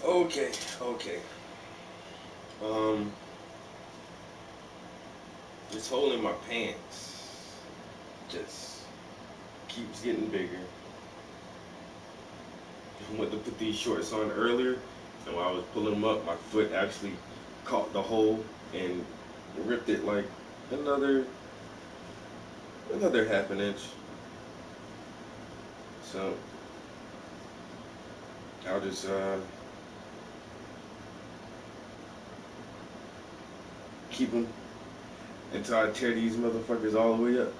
Okay, okay. Um, this hole in my pants just keeps getting bigger. I went to put these shorts on earlier, and while I was pulling them up, my foot actually caught the hole and ripped it like another another half an inch. So I'll just keep them until I tear these motherfuckers all the way up.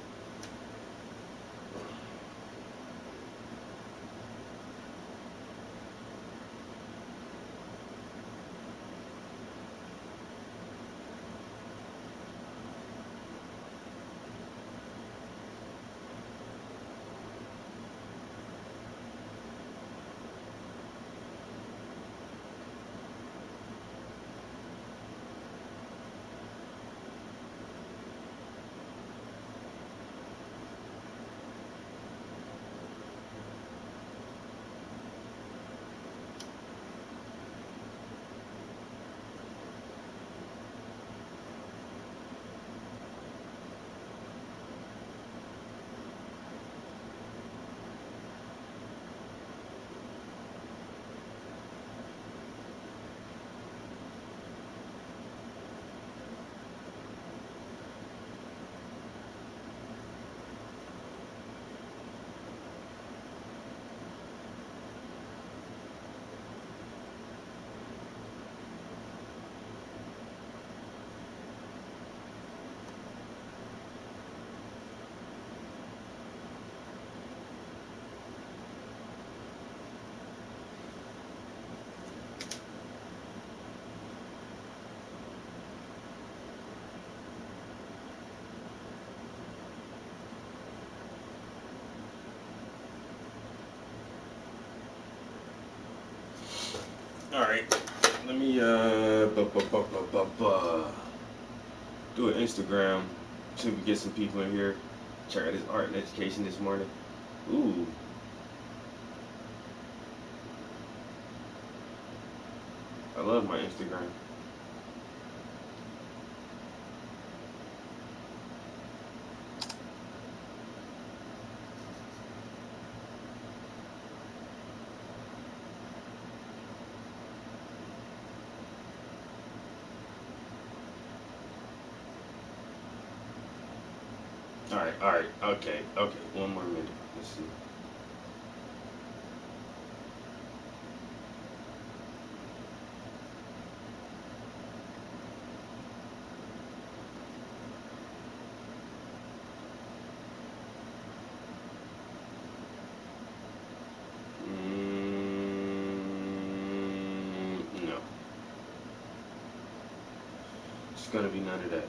All right, let me do an Instagram so we can get some people in here. Check out this art and education this morning. Ooh, I love my Instagram. All right, okay, okay. One more minute. Let's see. It's gonna be none of that.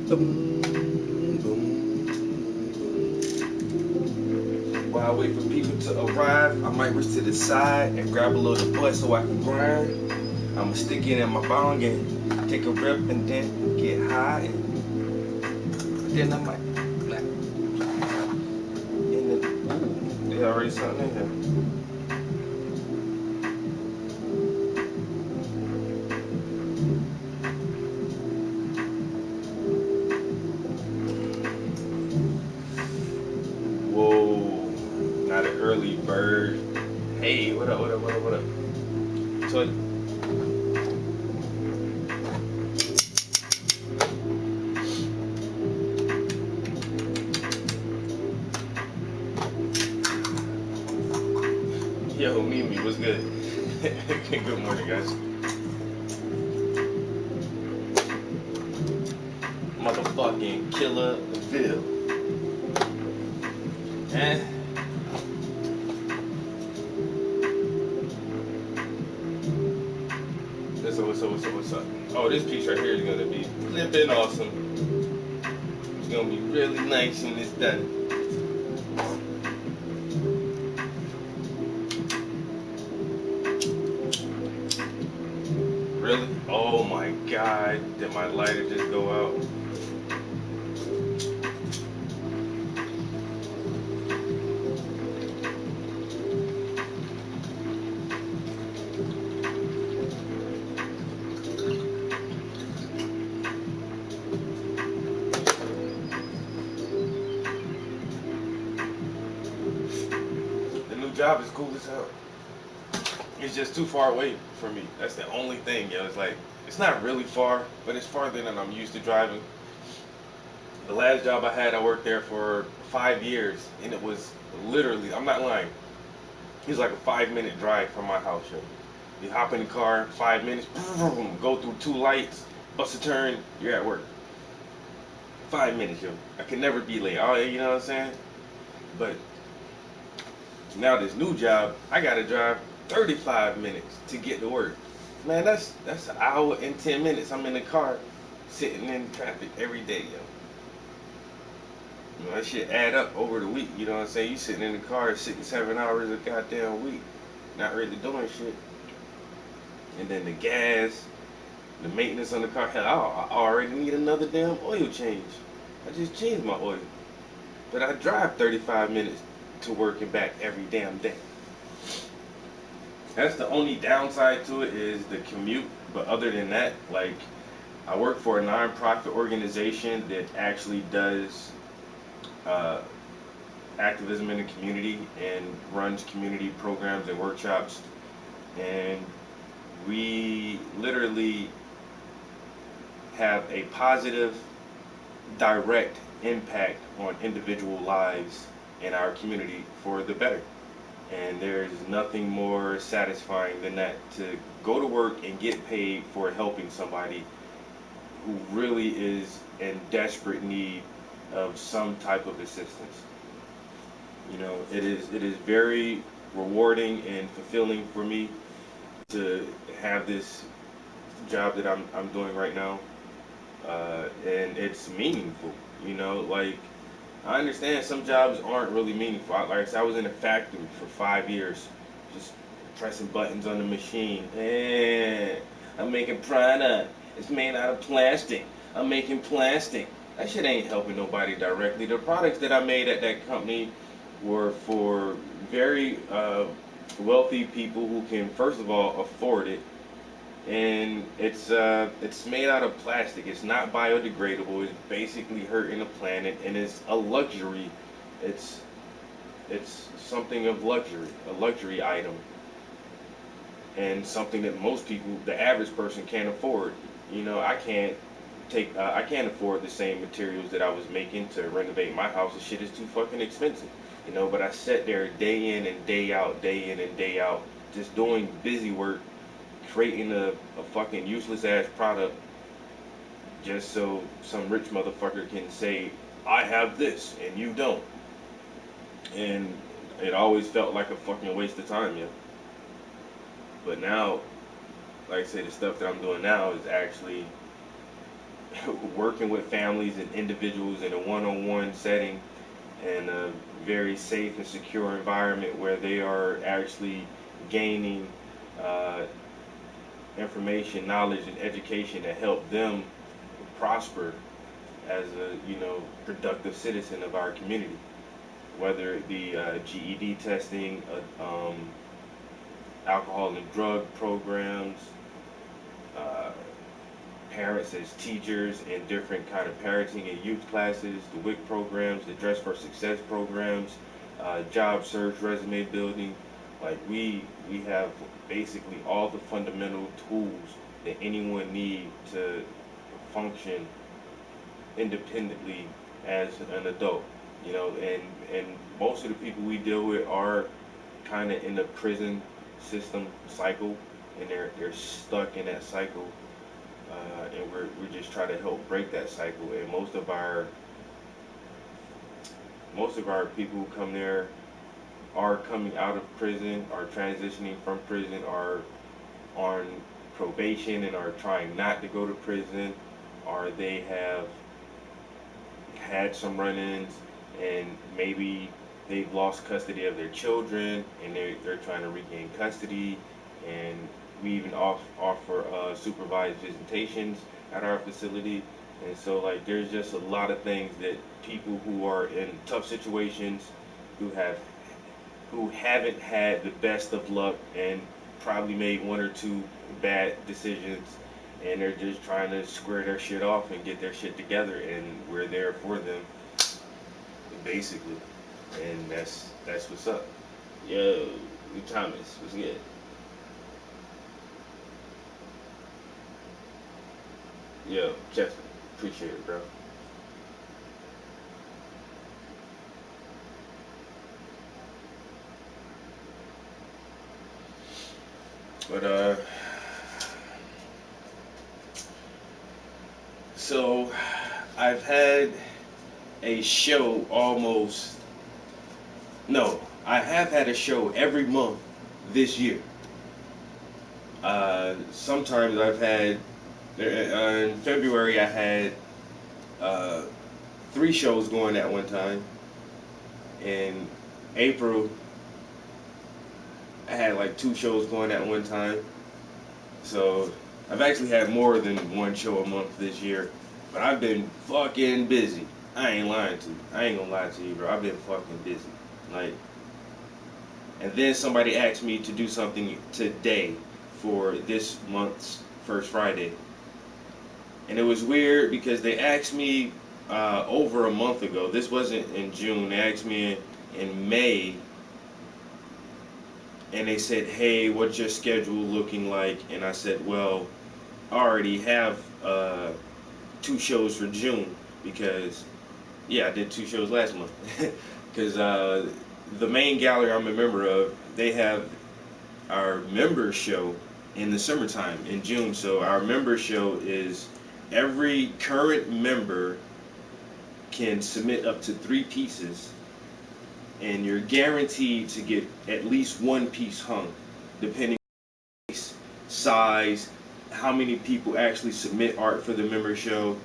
Boom, boom, boom. While I wait for people to arrive, I might reach to the side and grab a little butt so I can grind. I'ma stick it in my bong and take a rip and then get high and then I might black in the ooh, there's already something in here. Whoa, not an early bird. Hey, what up, what up, what up, what up? So yo, Mimi, what's good? Good morning, guys. Motherfucking Killer Bill. Eh? What's up? Oh, this piece right here is gonna be flipping awesome. It's gonna be really nice when it's done. Really? Oh my god, did my lighter just go out? The new job is cool as hell. It's just too far away for me. That's the only thing, yo. It's like, it's not really far, but it's farther than I'm used to driving. The last job I had, I worked there for 5 years, and it was literally, I'm not lying, it was like a 5 minute drive from my house, yo. You hop in the car, 5 minutes, go through two lights, bust a turn, you're at work. 5 minutes, yo. I can never be late. Oh, you know what I'm saying? But now this new job, I gotta drive 35 minutes to get to work. Man, that's an hour and 10 minutes. I'm in the car, sitting in traffic every day, yo. You know, that shit add up over the week. You know what I'm saying? You sitting in the car 6, 7 hours a goddamn week, not really doing shit. And then the gas, the maintenance on the car. Hell, I already need another damn oil change. I just changed my oil, but I drive 35 minutes to work and back every damn day. That's the only downside to it is the commute. But other than that, like, I work for a non-profit organization that actually does uh, activism in the community and runs community programs and workshops. And we literally have a positive, direct impact on individual lives in our community for the better. And there's nothing more satisfying than that, to go to work and get paid for helping somebody who really is in desperate need of some type of assistance. You know, it is very rewarding and fulfilling for me to have this job that I'm doing right now, and it's meaningful. You know, like, I understand some jobs aren't really meaningful. Like I said, I was in a factory for 5 years, just pressing buttons on the machine. I'm making product. It's made out of plastic. I'm making plastic. That shit ain't helping nobody directly. The products that I made at that company were for very wealthy people who can, first of all, afford it, and it's made out of plastic. It's not biodegradable. It's basically hurting the planet, and it's a luxury. It's it's something of luxury, a luxury item, and something that most people, the average person, can't afford. You know, I can't afford the same materials that I was making to renovate my house. The shit is too fucking expensive. You know, but I sat there day in and day out, day in and day out, just doing busy work, creating a fucking useless ass product just so some rich motherfucker can say, I have this and you don't. And it always felt like a fucking waste of time, yeah. But now, like I say, the stuff that I'm doing now is actually working with families and individuals in a one-on-one setting and a very safe and secure environment where they are actually gaining uh, information, knowledge, and education to help them prosper as a productive citizen of our community. Whether it be GED testing, alcohol and drug programs, uh, parents as teachers in different kind of parenting and youth classes, the WIC programs, the Dress for Success programs, job search, resume building. Like we have basically all the fundamental tools that anyone need to function independently as an adult. You know, and most of the people we deal with are kind of in the prison system cycle, and they're stuck in that cycle, and we're just trying to help break that cycle. And most of our people who come there are coming out of prison, are transitioning from prison, are on probation and are trying not to go to prison, or they have had some run-ins and maybe they've lost custody of their children and they're trying to regain custody. And we even offer supervised visitations at our facility. And so like there's just a lot of things that people who are in tough situations, who haven't had the best of luck and probably made one or two bad decisions, and they're just trying to square their shit off and get their shit together, and we're there for them basically. And that's what's up. Yo, Thomas, what's good? Yo, Chester, appreciate it, bro. But so I've had a show almost no, I have had a show every month this year. Sometimes I've had in February I had uh, three shows going at one time. In April I had like two shows going at one time. So I've actually had more than one show a month this year. But I've been fucking busy. I ain't lying to you. I ain't gonna lie to you, bro. I've been fucking busy. Like, and then somebody asked me to do something today for this month's first Friday. And it was weird because they asked me over a month ago. This wasn't in June. They asked me in May, and they said, "Hey, what's your schedule looking like?" And I said, "Well, I already have two shows for June because yeah, I did two shows last month because the main gallery I'm a member of, they have our member show in the summertime in June. So our member show is every current member can submit up to three pieces, and you're guaranteed to get at least one piece hung, depending on size, how many people actually submit art for the member show.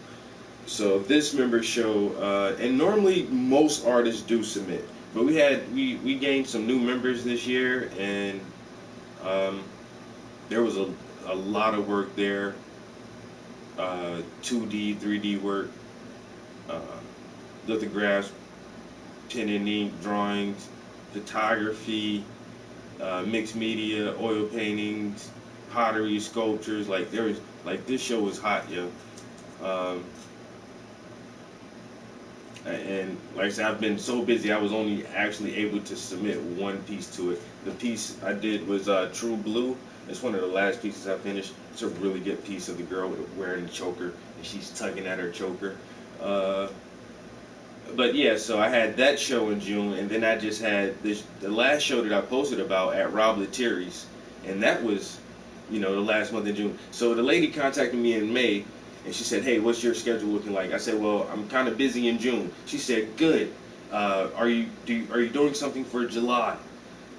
So this member show, and normally most artists do submit, but we gained some new members this year, and um, there was a lot of work there. 2D, 3D work, uh, lithographs, pen and ink drawings, photography, mixed media, oil paintings, pottery, sculptures. Like there was, like this show was hot, yo. Um, and like I said, I've been so busy. I was only actually able to submit one piece to it. The piece I did was True Blue. It's one of the last pieces I finished. It's a really good piece of the girl wearing the choker and she's tugging at her choker. Uh, but yeah, so I had that show in June, and then I just had this the last show that I posted about at Rob Lettieri's, and that was, the last month in June. So the lady contacted me in May, and she said, "Hey, what's your schedule looking like?" I said, "Well, I'm kind of busy in June." She said, "Good. Are you doing something for July?"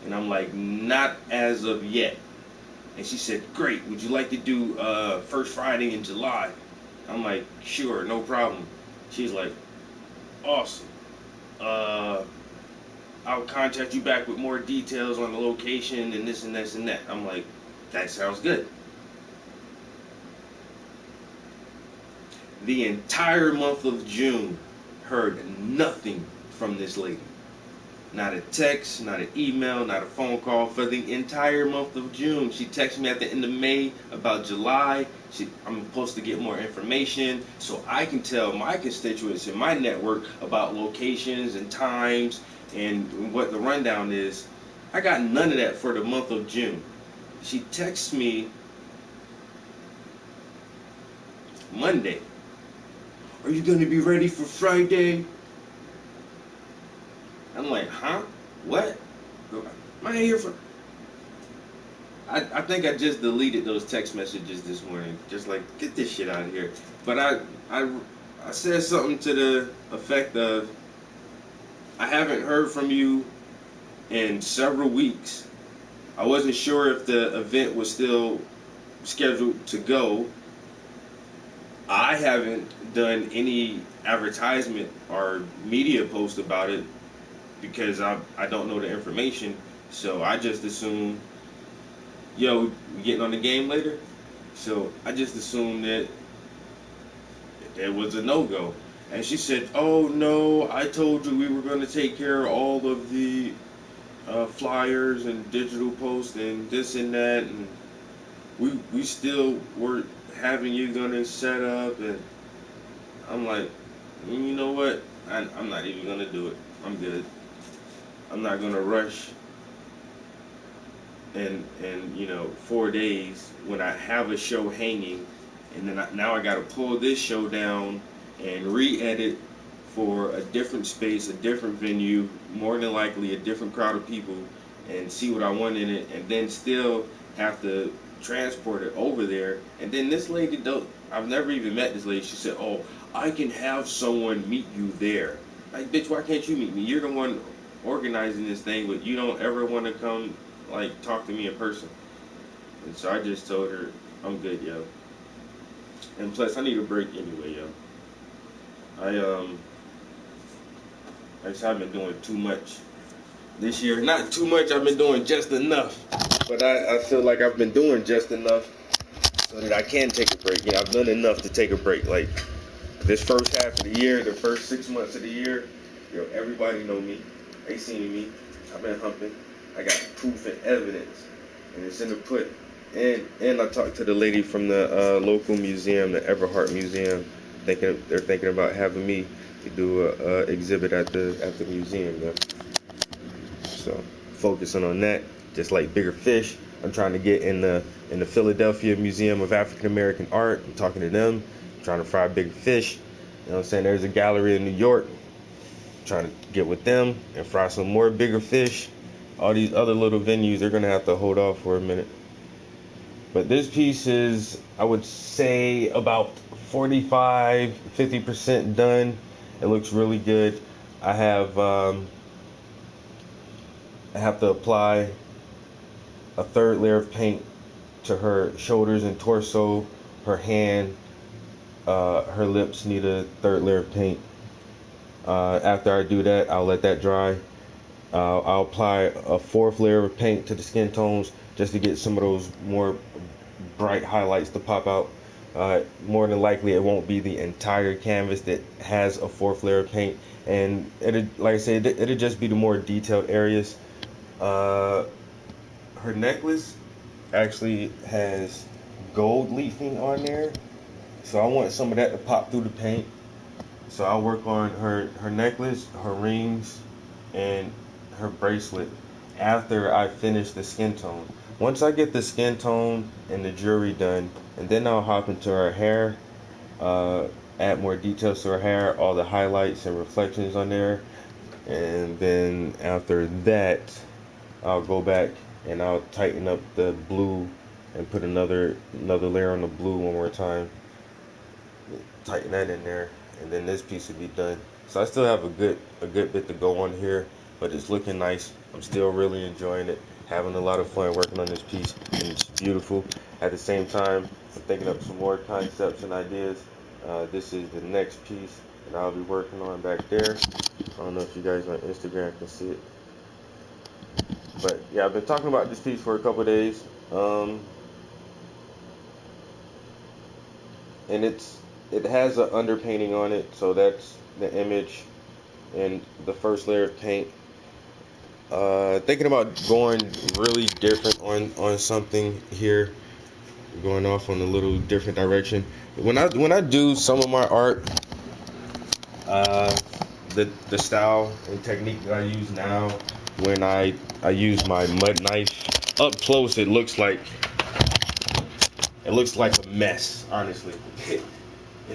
And I'm like, "Not as of yet." And she said, "Great. Would you like to do first Friday in July?" I'm like, "Sure, no problem." She's like, "Awesome. Uh, I'll contact you back with more details on the location and this and this and that." I'm like, "That sounds good." The entire month of June, heard nothing from this lady. Not a text, not an email, not a phone call for the entire month of June. She texted me at the end of May about July. I'm supposed to get more information so I can tell my constituents in my network about locations and times and what the rundown is. I got none of that for the month of June. She texts me Monday. "Are you going to be ready for Friday?" I'm like, "Huh? What? Am I here for..." I think I just deleted those text messages this morning. Just like, get this shit out of here. But I said something to the effect of, "I haven't heard from you in several weeks. I wasn't sure if the event was still scheduled to go. I haven't done any advertisement or media post about it because I don't know the information. So I just assumed, yo, we getting on the game later?" So I just assumed that it was a no-go. And she said, "Oh no, I told you we were going to take care of all of the flyers and digital posts and this and that, and we still were having you gonna set up." And I'm like, "You know what? I'm not even gonna do it. I'm good. I'm not gonna rush and 4 days when I have a show hanging, and then now I got to pull this show down and re-edit for a different space, a different venue, more than likely a different crowd of people, and see what I want in it, and then still have to transport it over there." And then this lady, don't I've never even met this lady. She said, "Oh, I can have someone meet you there." Like, bitch, why can't you meet me? You're the one organizing this thing, but you don't ever want to come like talk to me in person. And so I just told her, "I'm good, yo. And plus, I need a break anyway, yo. I like I said, I've been doing too much this year. Not too much. I've been doing just enough. But I feel like I've been doing just enough so that I can take a break. I've done enough to take a break. Like this first half of the year, the first 6 months of the year, everybody know me. They seen me. I've been humping. I got proof and evidence, and it's in the put. And I talked to the lady from the local museum, the Everhart Museum. They're thinking about having me to do a exhibit at the museum. Yeah. So focusing on that, just like Bigger Fish. I'm trying to get in the Philadelphia Museum of African American Art. I'm talking to them. I'm trying to fry Bigger Fish. You know what I'm saying? There's a gallery in New York. I'm trying to get with them and fry some more Bigger Fish. All these other little venues, they're gonna have to hold off for a minute. But this piece is, I would say, about 45-50% done. It looks really good. I have to apply a third layer of paint to her shoulders and torso, her hand, her lips need a third layer of paint. After I do that, I'll let that dry. I'll apply a fourth layer of paint to the skin tones just to get some of those more bright highlights to pop out. More than likely, it won't be the entire canvas that has a fourth layer of paint, and it'll, like I said, it'll just be the more detailed areas. Uh, Her necklace actually has gold leafing on there, so I want some of that to pop through the paint. So I'll work on her necklace, her rings, and her bracelet after I finish the skin tone. Once I get the skin tone and the jewelry done, and then I'll hop into her hair, uh, add more details to her hair, all the highlights and reflections on there, and then after that, I'll go back and I'll tighten up the blue and put another layer on the blue one more time, tighten that in there, and then this piece will be done. So I still have a good bit to go on here, but it's looking nice. I'm still really enjoying it, having a lot of fun working on this piece, and it's beautiful. At the same time, I'm thinking up some more concepts and ideas. This is the next piece that I'll be working on back there. I don't know if you guys on Instagram can see it, but yeah, I've been talking about this piece for a couple of days, and it has an underpainting on it, so that's the image and the first layer of paint. Thinking about going really different on something here, going off on a little different direction. When I do some of my art, uh, the style and technique that I use now, when I use my mud knife up close, it looks like a mess. Honestly, it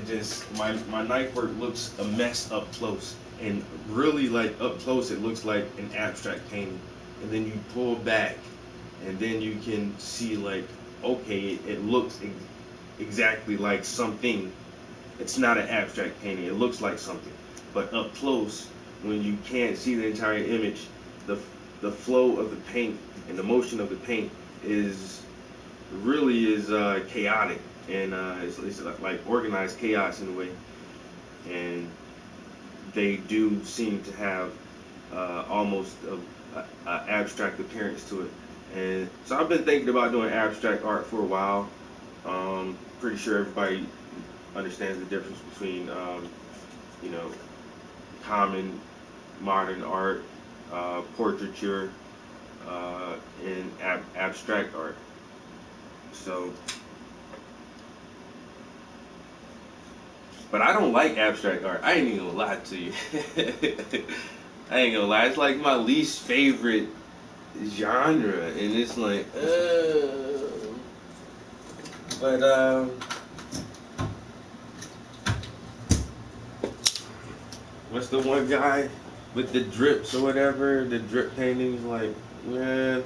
just my knife work looks a mess up close, and really like up close it looks like an abstract painting, and then you pull back, and then you can see like, okay, it looks exactly like something. It's not an abstract painting, it looks like something, but up close, when you can't see the entire image, the the flow of the paint and the motion of the paint is really is chaotic, and it's like organized chaos in a way, and they do seem to have almost a abstract appearance to it. And so I've been thinking about doing abstract art for a while. Pretty sure everybody understands the difference between you know common modern art, portraiture, and abstract art. So, but I don't like abstract art. I ain't even gonna lie to you. I ain't gonna lie. It's like my least favorite genre, and it's like, but what's the one guy with the drips or whatever? The drip paintings, like, man,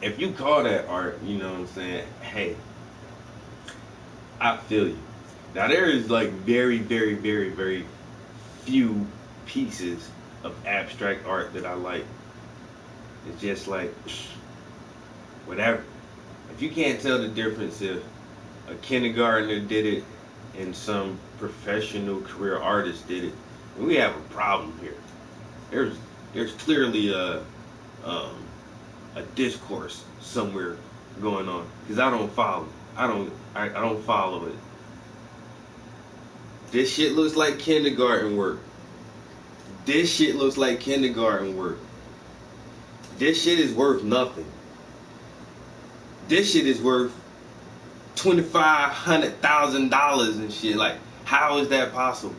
if you call that art, you know what I'm saying? Hey, I feel you. Now there is like very, very, very, very few pieces of abstract art that I like. It's just like whatever. If you can't tell the difference if a kindergartner did it and some professional career artist did it, we have a problem here. There's there's clearly um, a discourse somewhere going on because I don't follow. I don't follow it. This shit looks like kindergarten work. This shit looks like kindergarten work. This shit is worth nothing. This shit is worth $2,500,000 and shit. Like, how is that possible?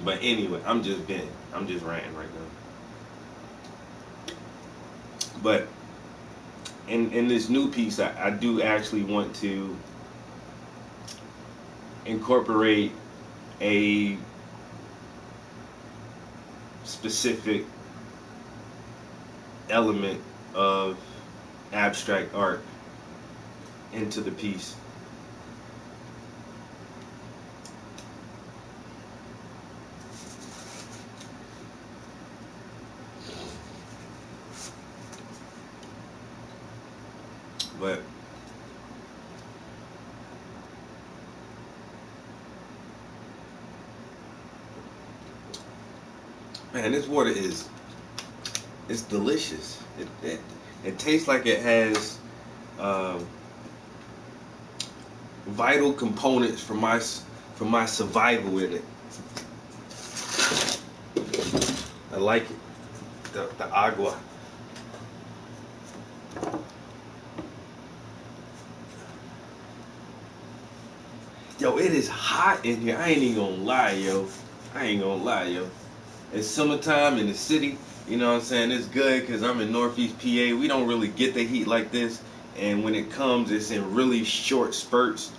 But anyway, I'm just venting. I'm just ranting right now. But in this new piece, I do actually want to incorporate a specific element of abstract art into the piece. But man, this water is it's delicious. It tastes like it has um, vital components for my survival in it. I like it. The agua. Yo, it is hot in here. I ain't even gonna lie, yo. I ain't gonna lie, yo. It's summertime in the city. You know what I'm saying? It's good because I'm in Northeast PA. We don't really get the heat like this. And when it comes, it's in really short spurts.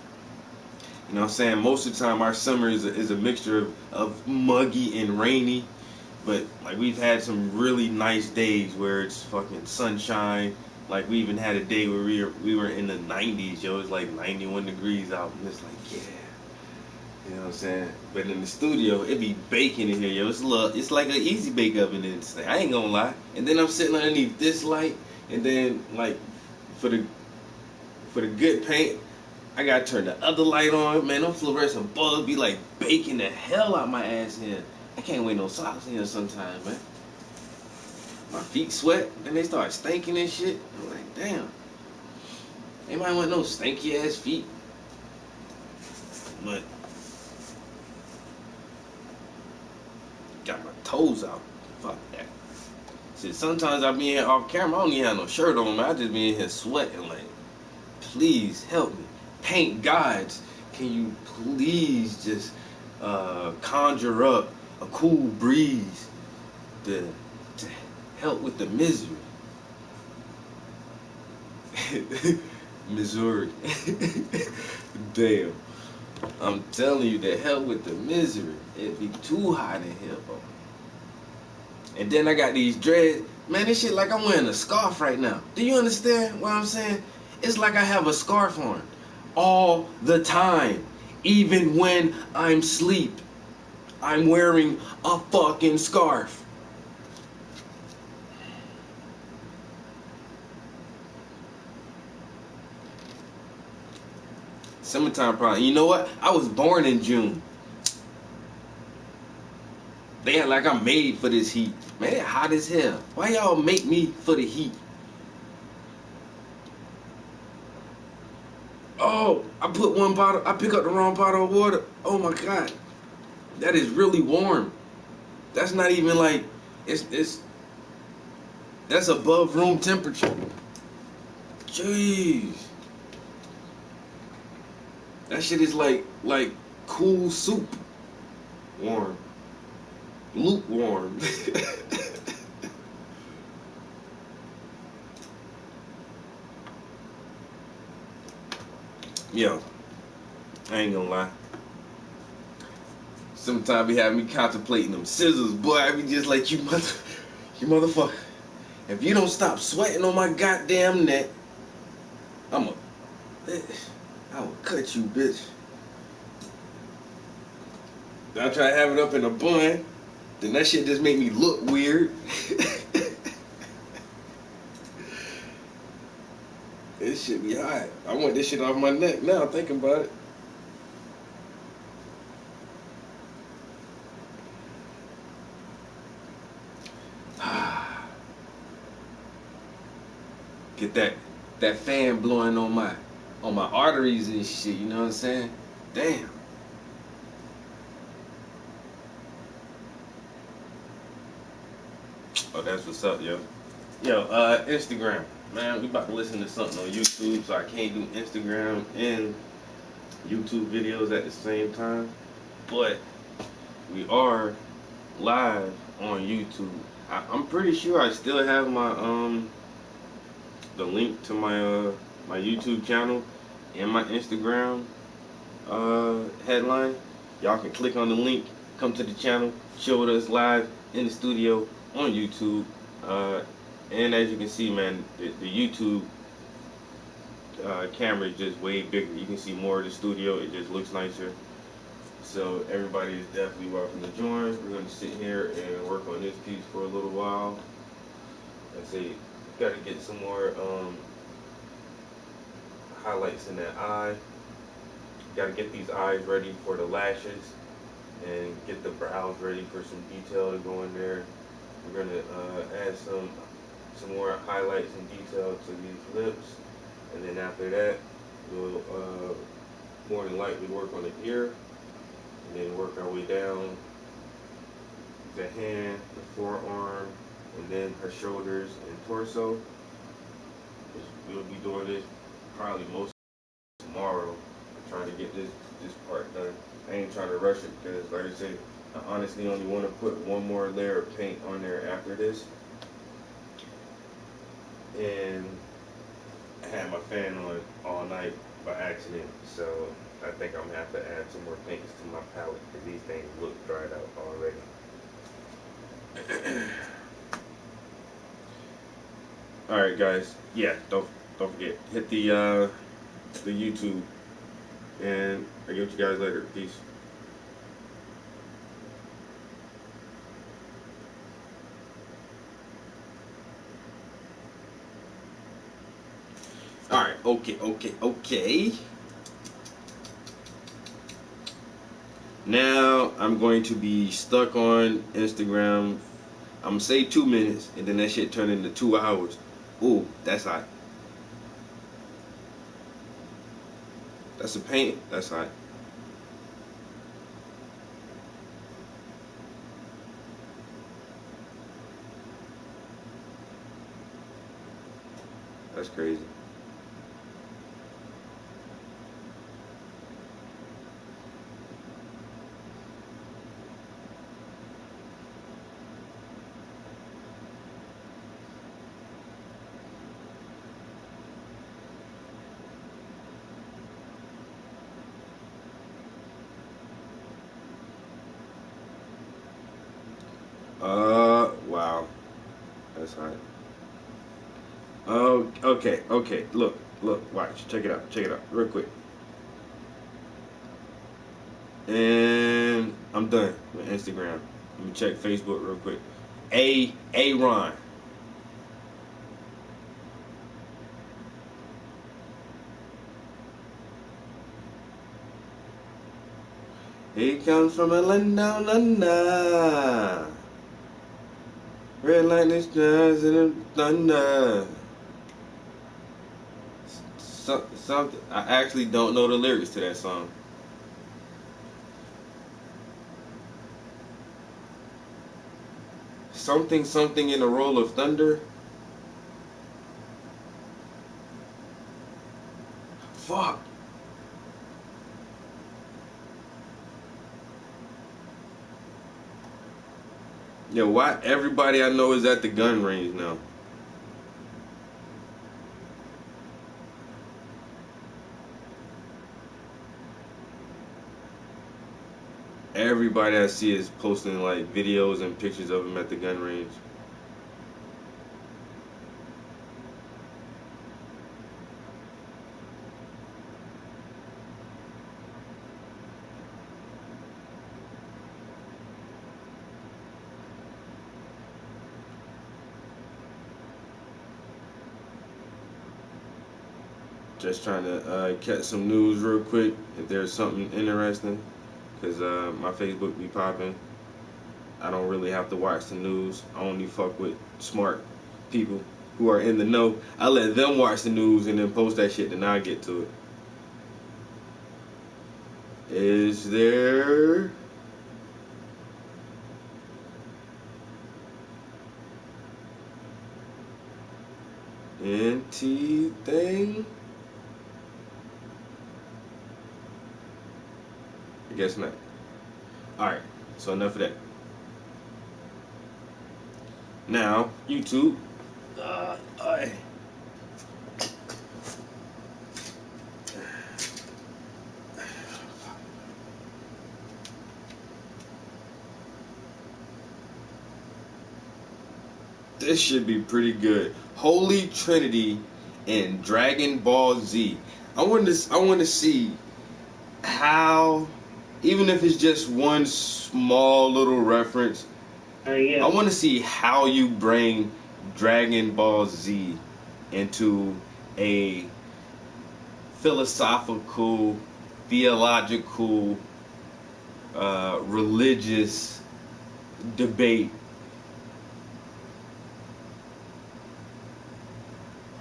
You know what I'm saying? Most of the time, our summer is a mixture of muggy and rainy. But, like, we've had some really nice days where it's fucking sunshine. Like, we even had a day where we were in the 90s, yo. It's like 91 degrees out. And it's like, yeah. You know what I'm saying? But in the studio, it be baking in here, yo. It's like an easy bake oven in this thing. I ain't gonna lie. And then I'm sitting underneath this light, and then like for the good paint, I gotta turn the other light on. Man, them fluorescent bulbs be like baking the hell out my ass here. I can't wear no socks in here sometimes, man. My feet sweat, then they start stinking and shit. I'm like, damn. Anybody want no stinky ass feet? But got my toes out. Fuck that. See, sometimes I be in here off camera, I don't even have no shirt on, man. I just be in here sweating like, please help me. Paint gods, can you please just conjure up a cool breeze to help with the misery? Missouri. Damn. I'm telling you, to hell with the misery. It'd be too hot in here, bro. And then I got these dreads. Man, this shit like I'm wearing a scarf right now. Do you understand what I'm saying? It's like I have a scarf on all the time. Even when I'm asleep, I'm wearing a fucking scarf. Summertime problem. You know what? I was born in June. They act like I'm made for this heat. Man, it hot as hell. Why y'all make me for the heat? Oh, I pick up the wrong bottle of water. Oh my God. That is really warm. That's not even like, it's that's above room temperature. Jeez. That shit is like cool soup. Warm. Lukewarm. Yo, I ain't gonna lie. Sometimes be having me contemplating them scissors, boy. I be just like, you motherfucker. If you don't stop sweating on my goddamn neck, I will cut you, bitch. I try to have it up in a bun, then that shit just make me look weird. This shit be hot. I want this shit off my neck now, thinking about it. Get that fan blowing on my arteries and shit, you know what I'm saying? Damn. Oh, that's what's up, yo. Yo, Instagram. Man, we about to listen to something on YouTube, so I can't do Instagram and YouTube videos at the same time. But we are live on YouTube. I'm pretty sure I still have my the link to my YouTube channel and my Instagram headline. Y'all can click on the link, come to the channel, chill with us live in the studio on YouTube. And as you can see, man, the YouTube camera is just way bigger. You can see more of the studio. It just looks nicer. So everybody is definitely welcome to join. We're going to sit here and work on this piece for a little while. I say, got to get some more highlights in that eye. Got to get these eyes ready for the lashes and get the brows ready for some detail to go in there. We're gonna add some more highlights and detail to these lips, and then after that, we'll more than likely work on the ear, and then work our way down the hand, the forearm, and then her shoulders and torso. We'll be doing this probably most tomorrow. I'm trying to get this part done. I ain't trying to rush it because, like I said, I honestly only want to put one more layer of paint on there after this. And I had my fan on all night by accident, so I think I'm gonna have to add some more paints to my palette because these things look dried out already. All right, guys. Yeah, don't forget, hit the YouTube, and I'll get you guys later. Peace. All right. Okay. Now I'm going to be stuck on Instagram. I'm gonna say 2 minutes, and then that shit turn into 2 hours. Ooh, that's hot. That's a paint. That's hot. That's crazy. Wow. That's hot. Oh, okay. Look, watch. Check it out, real quick. And I'm done with Instagram. Let me check Facebook real quick. Ron. He comes from Atlanta, Atlanta. Red lightning strikes and thunder. Something. I actually don't know the lyrics to that song. Something in a roll of thunder. Fuck. Yo, why everybody I know is at the gun range now? Everybody I see is posting like videos and pictures of them at the gun range. Just trying to catch some news real quick if there's something interesting, because my Facebook be popping. I don't really have to watch the news. I only fuck with smart people who are in the know. I let them watch the news and then post that shit, and I get to it. Is there anything? I guess not. Alright, so enough of that. Now, YouTube. This should be pretty good. Holy Trinity in Dragon Ball Z. I want to see how, even if it's just one small little reference, Yeah. I want to see how you bring Dragon Ball Z into a philosophical, theological, religious debate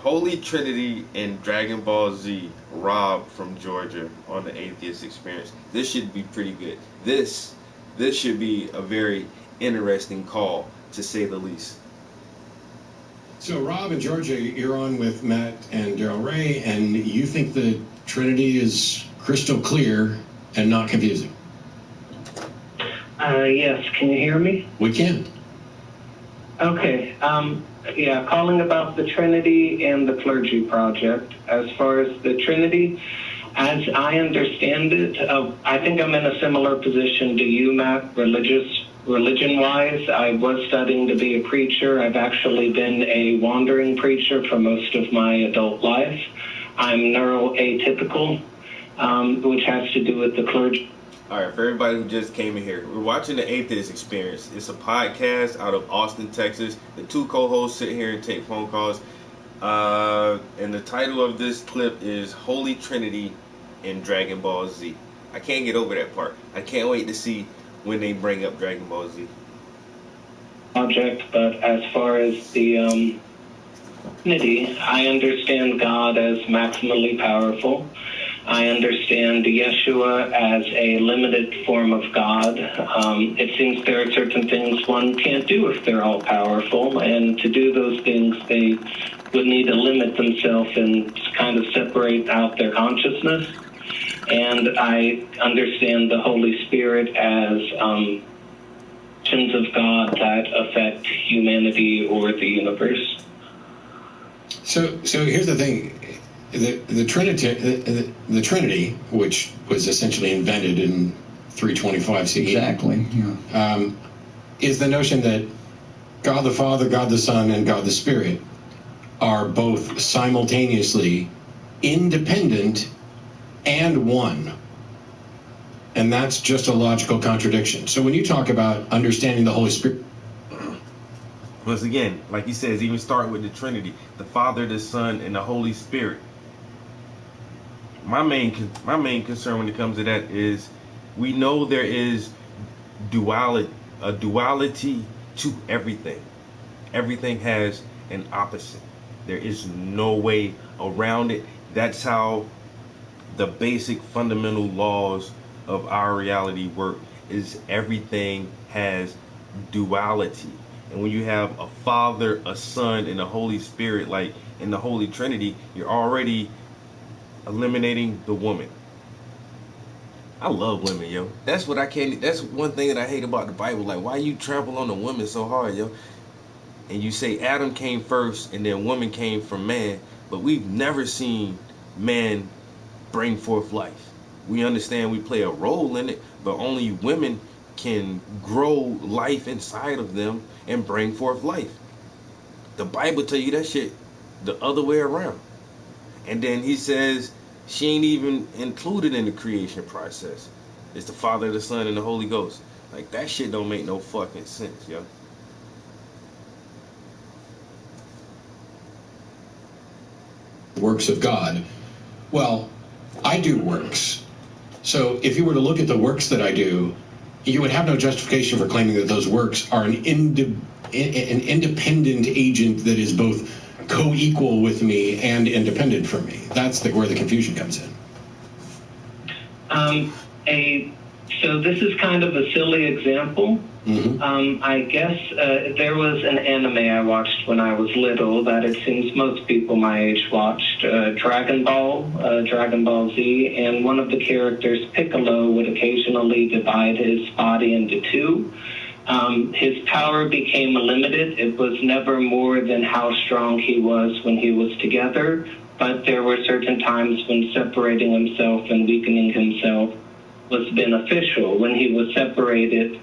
Holy Trinity and Dragon Ball Z, Rob from Georgia on the Atheist Experience. This should be pretty good. This should be a very interesting call, to say the least. So, Rob in Georgia, you're on with Matt and Daryl Ray, and you think the Trinity is crystal clear and not confusing? Yes, can you hear me? We can. Okay, yeah, calling about the Trinity and the Clergy Project. As far as the Trinity, as I understand it, I think I'm in a similar position to you, Matt, religion-wise. I was studying to be a preacher. I've actually been a wandering preacher for most of my adult life. I'm neuroatypical, which has to do with the clergy. All right, for everybody who just came in here, we're watching the Atheist Experience. It's a podcast out of Austin, Texas. The two co-hosts sit here and take phone calls. And the title of this clip is Holy Trinity in Dragon Ball Z. I can't get over that part. I can't wait to see when they bring up Dragon Ball Z. Project, but as far as the Trinity, I understand God as maximally powerful. I understand Yeshua as a limited form of God. It seems there are certain things one can't do if they're all powerful, and to do those things, they would need to limit themselves and kind of separate out their consciousness. And I understand the Holy Spirit as actions of God that affect humanity or the universe. So here's the thing. The Trinity, which was essentially invented in 325 CE, exactly, yeah. Is the notion that God the Father, God the Son, and God the Spirit are both simultaneously independent and one. And that's just a logical contradiction. So when you talk about understanding the Holy Spirit, once again, like he says, even start with the Trinity, the Father, the Son, and the Holy Spirit. My main concern when it comes to that is we know there is a duality to everything. Everything has an opposite. There is no way around it. That's how the basic fundamental laws of our reality work, is everything has duality. And when you have a Father, a Son, and a Holy Spirit, like in the Holy Trinity, you're already eliminating the woman. I love women, yo. That's one thing that I hate about the Bible. Like, why you trample on the woman so hard, yo? And you say Adam came first and then woman came from man, but we've never seen man bring forth life. We understand we play a role in it, but only women can grow life inside of them and bring forth life. The Bible tell you that shit the other way around. And then he says she ain't even included in the creation process. It's the Father, the Son, and the Holy Ghost. Like, that shit don't make no fucking sense, yo. works of God. Well, I do works. So if you were to look at the works that I do, you would have no justification for claiming that those works are an independent agent that is both co-equal with me and independent from me. That's where the confusion comes in. So this is kind of a silly example. Mm-hmm. I guess there was an anime I watched when I was little that it seems most people my age watched, Dragon Ball Z, and one of the characters, Piccolo, would occasionally divide his body into two. His power became limited. It was never more than how strong he was when he was together, but there were certain times when separating himself and weakening himself was beneficial. When he was separated,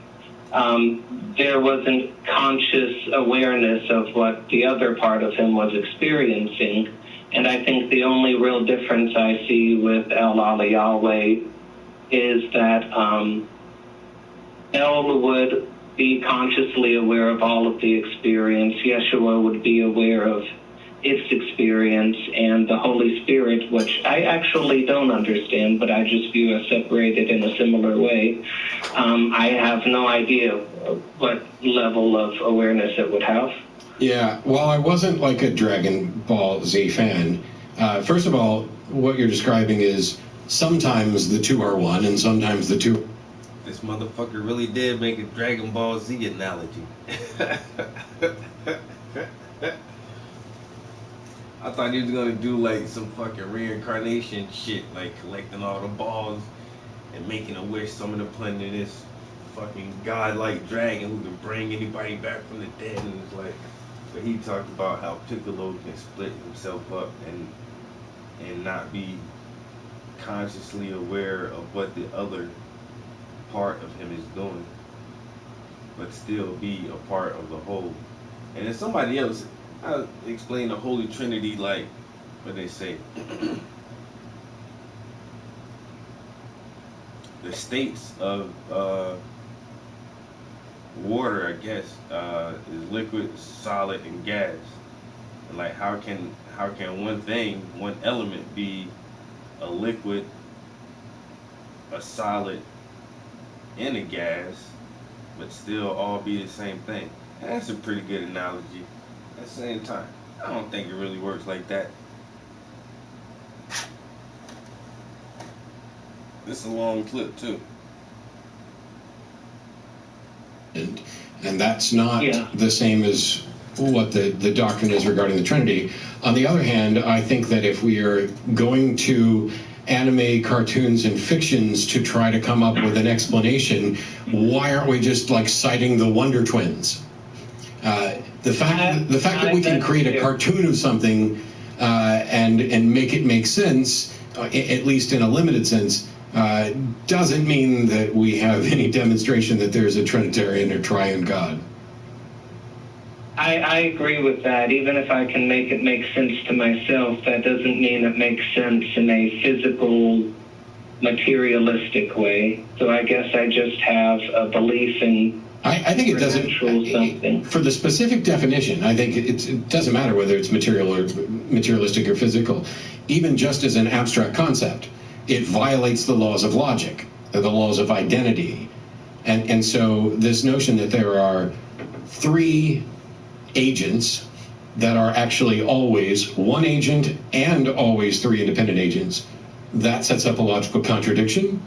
there wasn't conscious awareness of what the other part of him was experiencing. And I think the only real difference I see with El Yahweh is that El would be consciously aware of all of the experience. Yeshua would be aware of its experience, and the Holy Spirit, which I actually don't understand, but I just view as separated in a similar way. I have no idea what level of awareness it would have. Yeah, while I wasn't like a Dragon Ball Z fan, first of all, what you're describing is sometimes the two are one and sometimes the two. This motherfucker really did make a Dragon Ball Z analogy. I thought he was gonna do like some fucking reincarnation shit, like collecting all the balls and making a wish. Someone to put in this fucking godlike dragon who can bring anybody back from the dead. And it's like, but he talked about how Piccolo can split himself up and not be consciously aware of what the other part of him is doing, but still be a part of the whole. And then somebody else, I explained the Holy Trinity like what they say. The states of water, I guess, is liquid, solid, and gas. And like, how can one thing, one element, be a liquid, a solid, and a gas, but still all be the same thing? That's a pretty good analogy. At the same time, I don't think it really works like that. It's a long clip too. And that's not Yeah. the same as what the doctrine is regarding the Trinity. On the other hand, I think that if we are going to anime, cartoons, and fictions to try to come up with an explanation, why aren't we just like citing the Wonder Twins? The fact that we can create a cartoon of something and make it make sense, at least in a limited sense, doesn't mean that we have any demonstration that there's a Trinitarian or Triune God. I agree with that. Even if I can make it make sense to myself, that doesn't mean it makes sense in a physical, materialistic way. So I guess I just have a belief in I think it doesn't. supernatural something. For the specific definition, I think it doesn't matter whether it's material or materialistic or physical. Even just as an abstract concept, it violates the laws of logic, the laws of identity, and so this notion that there are three agents that are actually always one agent and always three independent agents, that sets up a logical contradiction.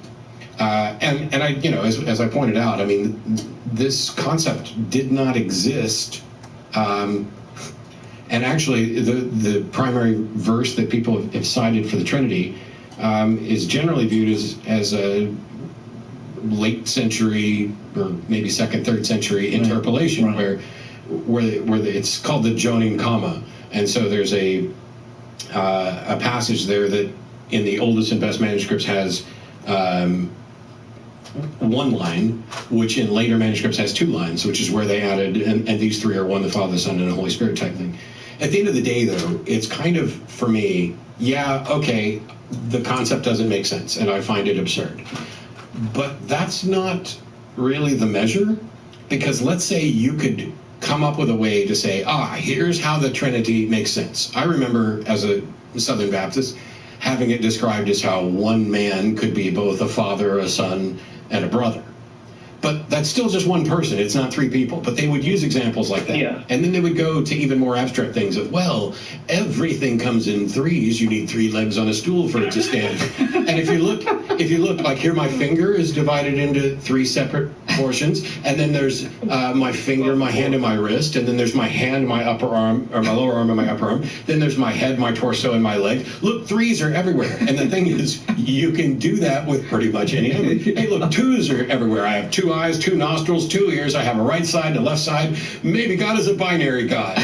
And I, as I pointed out, I mean, this concept did not exist. And actually, the primary verse that people have cited for the Trinity is generally viewed as a late century or maybe second, third century interpolation, where it's called the Jonin comma, and so there's a passage there that in the oldest and best manuscripts has one line, which in later manuscripts has two lines, which is where they added, and these three are one, the Father, the Son, and the Holy Spirit type thing. At the end of the day, though, it's kind of, for me, yeah, okay, the concept doesn't make sense, and I find it absurd. But that's not really the measure, because let's say you could come up with a way to say, here's how the Trinity makes sense. I remember, as a Southern Baptist, having it described as how one man could be both a father, a son, and a brother. But that's still just one person. It's not three people. But they would use examples like that. Yeah. And then they would go to even more abstract things of, well, everything comes in threes. You need three legs on a stool for it to stand. And if you look, like here, my finger is divided into three separate portions. And then there's my finger, my hand, and my wrist. And then there's my hand, my upper arm, or my lower arm and my upper arm. Then there's my head, my torso, and my leg. Look, threes are everywhere. And the thing is, you can do that with pretty much any number. Hey, look, twos are everywhere. I have two eyes, two nostrils, two ears. I have a right side and a left side. Maybe God is a binary God.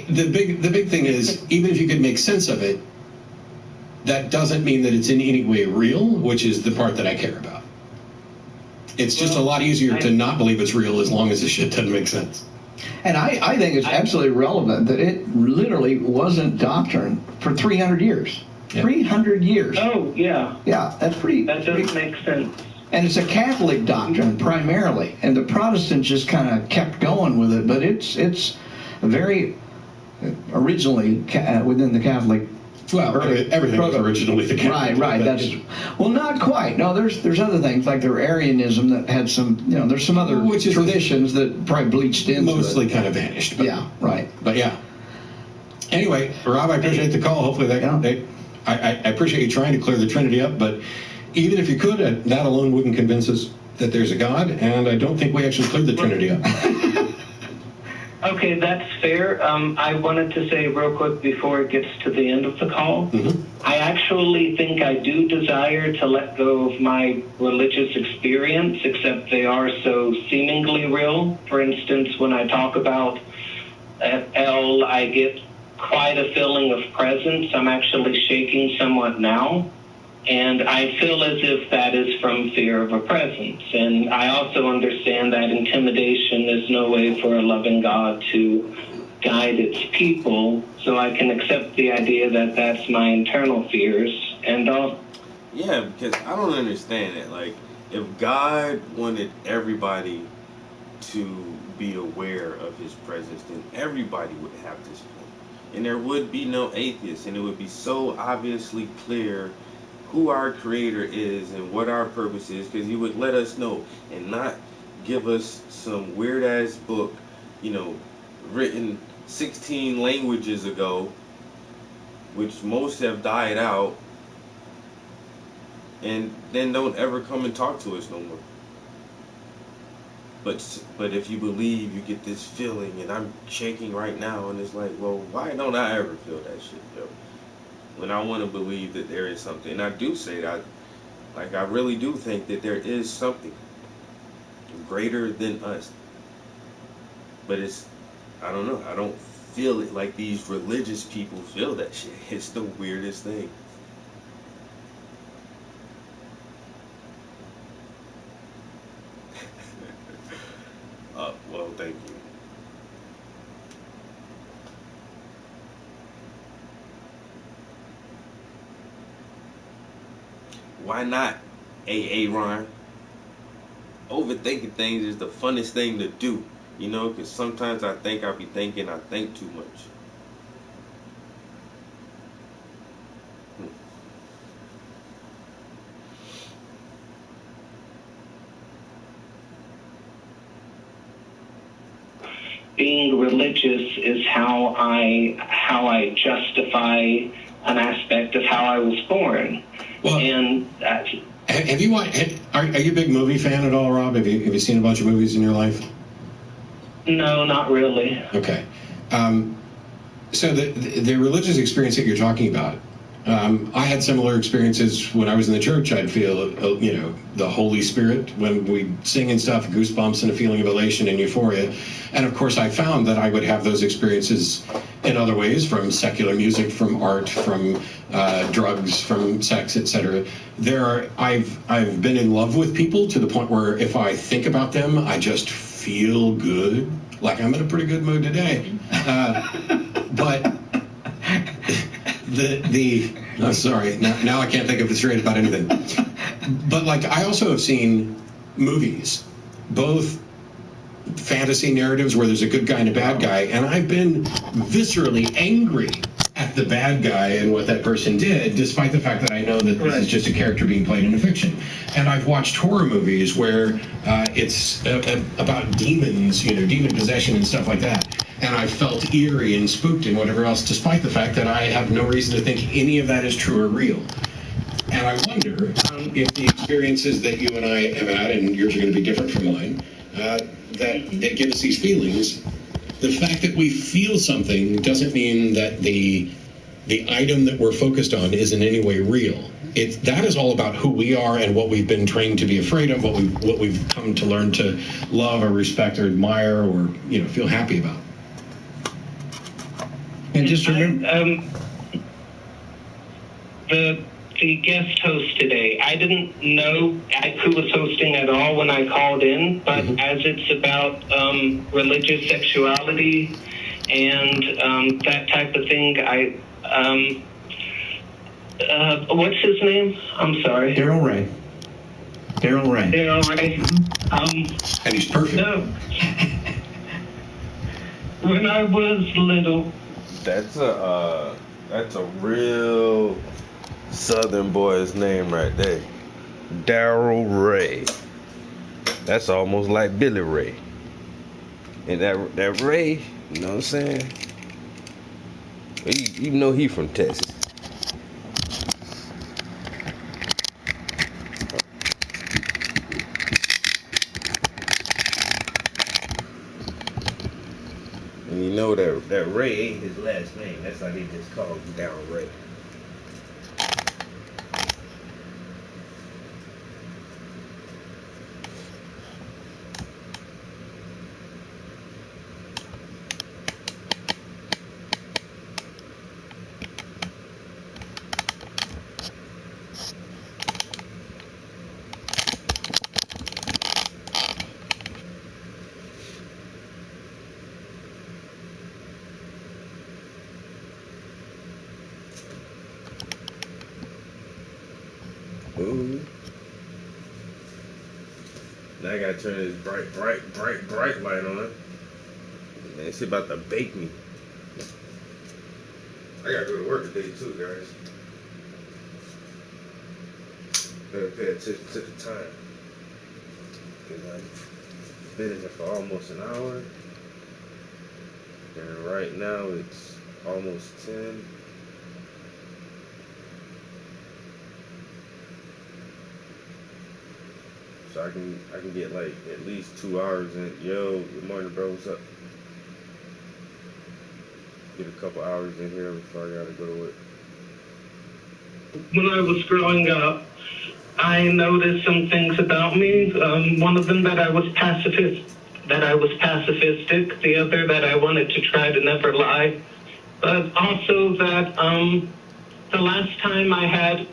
The big thing is, even if you could make sense of it, that doesn't mean that it's in any way real, which is the part that I care about. It's just a lot easier to not believe it's real as long as the shit doesn't make sense. And I think it's absolutely relevant that it literally wasn't doctrine for 300 years. Yeah. 300 years. Oh, yeah. Yeah, that's pretty. That does make sense. And it's a Catholic doctrine primarily, and the Protestants just kind of kept going with it. But it's very originally within the Catholic Well, everything was originally the Catholic. Right. That's well, not quite. No, there's other things like their Arianism that had some. There's some other traditions that probably bleached into mostly it. kind of vanished. But, Yeah. Right. But yeah. Anyway, Rob, I appreciate the call. Hopefully I appreciate you trying to clear the Trinity up, but even if you could, that alone wouldn't convince us that there's a God, and I don't think we actually cleared the Trinity up. Okay, that's fair. I wanted to say real quick before it gets to the end of the call, I actually think I do desire to let go of my religious experience, except they are so seemingly real. For instance, when I talk about FL, I get quite a feeling of presence. I'm actually shaking somewhat now. And I feel as if that is from fear of a presence. And I also understand that intimidation is no way for a loving God to guide its people. So I can accept the idea that that's my internal fears. And Yeah, because I don't understand it. Like, if God wanted everybody to be aware of his presence, then everybody would have this point. And there would be no atheists. And it would be so obviously clear who our creator is and what our purpose is, because he would let us know and not give us some weird ass book, written 16 languages ago, which most have died out, and then don't ever come and talk to us no more. But if you believe, you get this feeling, and I'm shaking right now, and it's like, well, why don't I ever feel that shit, yo? When I want to believe that there is something. And I do say that, like, I really do think that there is something greater than us. But I don't know, I don't feel it like these religious people feel that shit. It's the weirdest thing. Well, thank you. Why not, Ron? Overthinking things is the funnest thing to do, because sometimes I think I think too much. being religious is how I justify an aspect of how I was born. Well, and that's, have you watched? Are you a big movie fan at all, Rob? Have you seen a bunch of movies in your life? No, not really. Okay. So the religious experience that you're talking about, I had similar experiences when I was in the church. I'd feel, the Holy Spirit when we sing and stuff, goosebumps and a feeling of elation and euphoria. And of course, I found that I would have those experiences in other ways, from secular music, from art, from drugs, from sex, etc. I've been in love with people to the point where if I think about them, I just feel good, like I'm in a pretty good mood today. But I'm sorry, now I can't think of it straight about anything. But like, I also have seen movies, both fantasy narratives where there's a good guy and a bad guy, and I've been viscerally angry at the bad guy and what that person did, despite the fact that I know that this is just a character being played in a fiction. And I've watched horror movies where it's about demons, demon possession and stuff like that. And I felt eerie and spooked and whatever else, despite the fact that I have no reason to think any of that is true or real. And I wonder if the experiences that you and I have had, and yours are going to be different from mine, that give us these feelings, the fact that we feel something doesn't mean that the item that we're focused on is in any way real. That is all about who we are and what we've been trained to be afraid of, what we've come to learn to love or respect or admire or feel happy about. And just remember, the guest host today, I didn't know who was hosting at all when I called in, but as it's about religious sexuality and that type of thing, what's his name? I'm sorry. Daryl Ray. Daryl Ray. And he's perfect. No. When I was little. That's a That's a real Southern boy's name right there. Daryl Ray. That's almost like Billy Ray. And that Ray, you know what I'm saying? You know he from Texas. And you know that Ray ain't his last name. That's how they just call him Daryl Ray. Ooh. Now I gotta turn this bright light on. Man, she about to bake me. I gotta go to work today too, guys. Better pay attention to the time. Cause I've been in here for almost an hour. And right now it's almost 10. So I can get like at least 2 hours in. Yo, good morning, bro. What's up? Get a couple hours in here before I gotta go to work. When I was growing up, I noticed some things about me. One of them that I was pacifistic. The other that I wanted to try to never lie. But also that the last time I had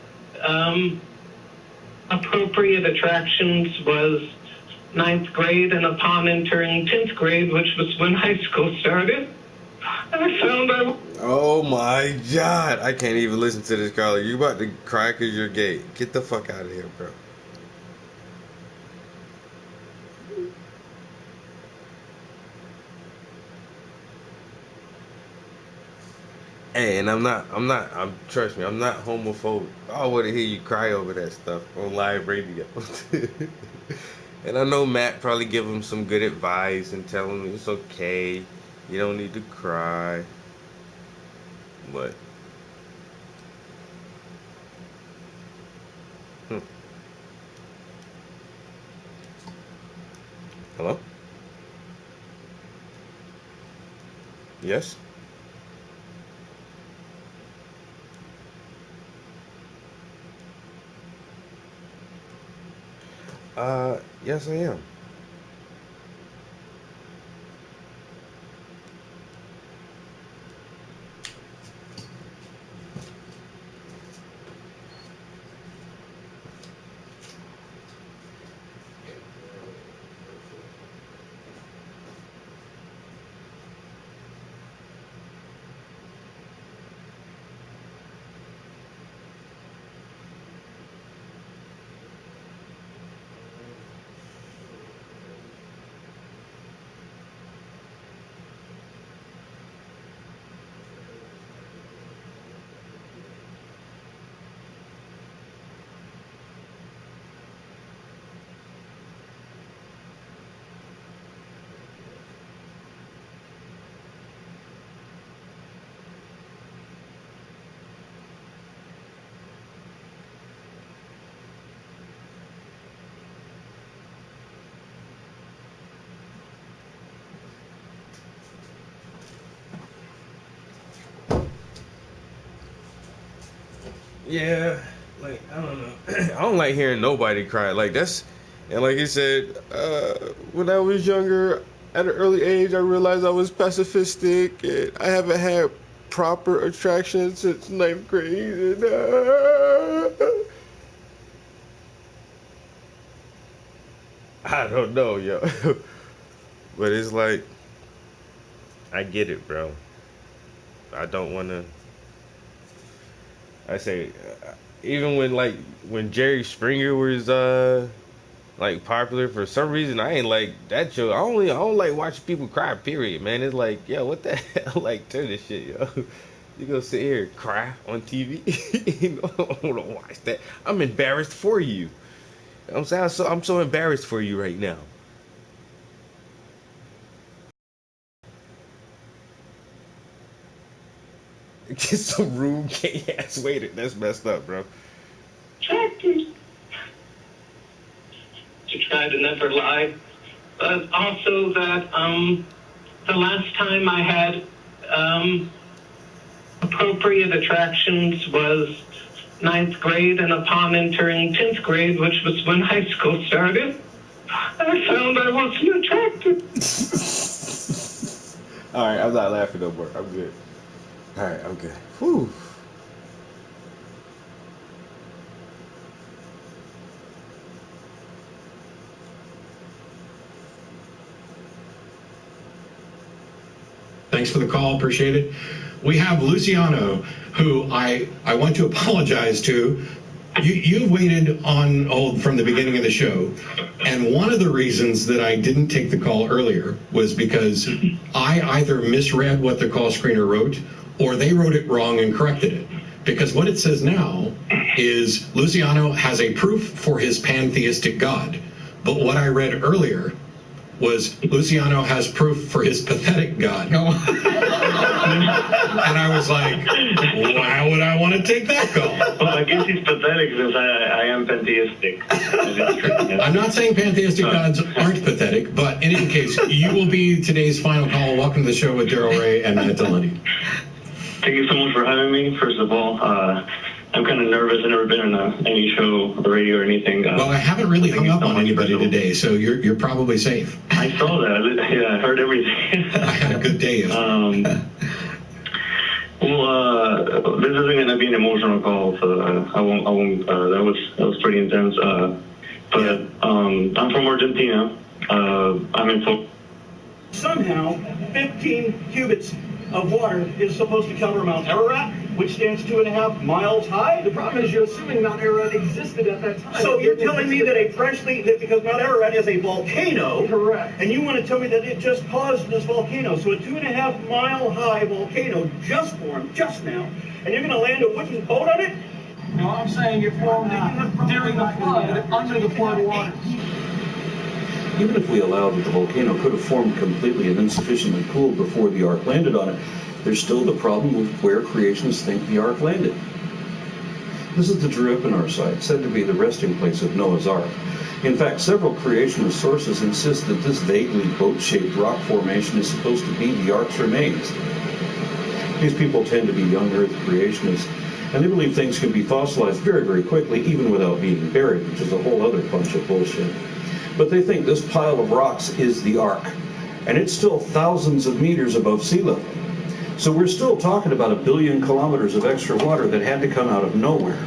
appropriate attractions was 9th grade, and upon entering 10th grade, which was when high school started, I found out. Oh my God! I can't even listen to this, Carla. You about to cry because you're gay. Get the fuck out of here, bro. Hey, and trust me, I'm not homophobic. I want to hear you cry over that stuff on live radio. And I know Matt probably give him some good advice and tell him it's okay. You don't need to cry. But hello? Yes? Yes, I am. Yeah, like I don't know. I don't like hearing nobody cry. Like that's, and like you said, when I was younger, at an early age, I realized I was pacifistic, and I haven't had proper attraction since 9th grade. And, I don't know, yo. But it's like, I get it, bro. I don't want to. I say, even when Jerry Springer was like popular, for some reason I ain't like that show. I don't like watching people cry. Period, man. It's like, yo, what the hell? Like, turn this shit, yo. You gonna sit here and cry on TV? You know, I don't wanna watch that. I'm embarrassed for you. I'm so embarrassed for you right now. Get some rude gay ass waiter. That's messed up, bro. Tractors. To try to never lie. But also that the last time I had appropriate attractions was 9th grade, and upon entering 10th grade, which was when high school started, I found I wasn't attracted. All right, I'm not laughing no more. I'm good. All right, I'm good. Whew. Thanks for the call. Appreciate it. We have Luciano, who I want to apologize to. You waited on hold from the beginning of the show, and one of the reasons that I didn't take the call earlier was because I either misread what the call screener wrote, or they wrote it wrong and corrected it. Because what it says now is Luciano has a proof for his pantheistic God, but what I read earlier was Luciano has proof for his pathetic God. And I was like, why would I want to take that call? Well, I guess he's pathetic because I am pantheistic. I'm not saying pantheistic gods aren't pathetic, but in any case, you will be today's final call. Welcome to the show with Daryl Ray and Matt Delaney. Thank you so much for having me. First of all, I'm kind of nervous. I've never been on any show, the radio, or anything. Well, I haven't really hung up on anybody today, so you're probably safe. I saw that. Yeah, I heard everything. I had a good day. Well, this isn't going to be an emotional call, so I won't. That was pretty intense. But I'm from Argentina. I'm in. Somehow, 15 cubits of water is supposed to cover Mount Ararat, which stands 2.5 miles high. The problem is you're assuming Mount Ararat existed at that time. So you're telling me that because Mount Ararat is a volcano. Correct. And you want to tell me that it just caused this volcano. So a 2.5 mile high volcano just formed just now, and you're going to land a wooden boat on it? No, I'm saying it formed during the flood, under the flood water. Even if we allowed that the volcano could have formed completely and then sufficiently cooled before the ark landed on it, there's still the problem with where creationists think the ark landed. This is the Drepinar site, said to be the resting place of Noah's Ark. In fact, several creationist sources insist that this vaguely boat-shaped rock formation is supposed to be the ark's remains. These people tend to be young earth creationists, and they believe things can be fossilized very, very quickly, even without being buried, which is a whole other bunch of bullshit. But they think this pile of rocks is the ark, and it's still thousands of meters above sea level. So we're still talking about 1 billion kilometers of extra water that had to come out of nowhere.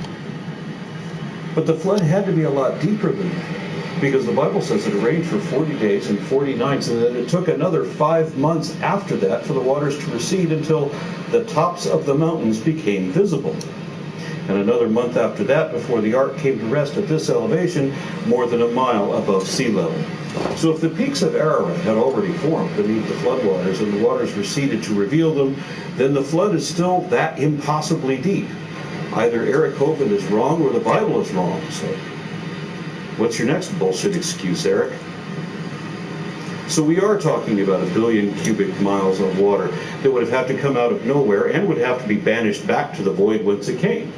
But the flood had to be a lot deeper than that, because the Bible says it rained for 40 days and 40 nights, and that it took another 5 months after that for the waters to recede until the tops of the mountains became visible. And another month after that before the ark came to rest at this elevation, more than 1 mile above sea level. So if the peaks of Ararat had already formed beneath the floodwaters and the waters receded to reveal them, then the flood is still that impossibly deep. Either Eric Hovind is wrong or the Bible is wrong. So what's your next bullshit excuse, Eric? So we are talking about 1 billion cubic miles of water that would have had to come out of nowhere and would have to be banished back to the void whence it came.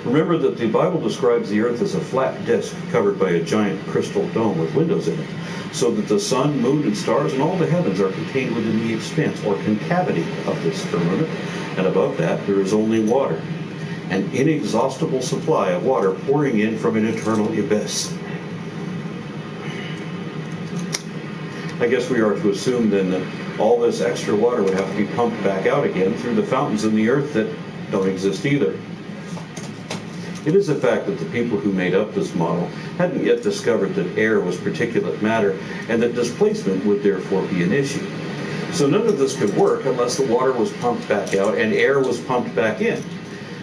Remember that the Bible describes the earth as a flat disk covered by a giant crystal dome with windows in it, so that the sun, moon, and stars and all the heavens are contained within the expanse or concavity of this firmament, and above that there is only water, an inexhaustible supply of water pouring in from an eternal abyss. I guess we are to assume then that all this extra water would have to be pumped back out again through the fountains in the earth that don't exist either. It is a fact that the people who made up this model hadn't yet discovered that air was particulate matter and that displacement would therefore be an issue. So none of this could work unless the water was pumped back out and air was pumped back in.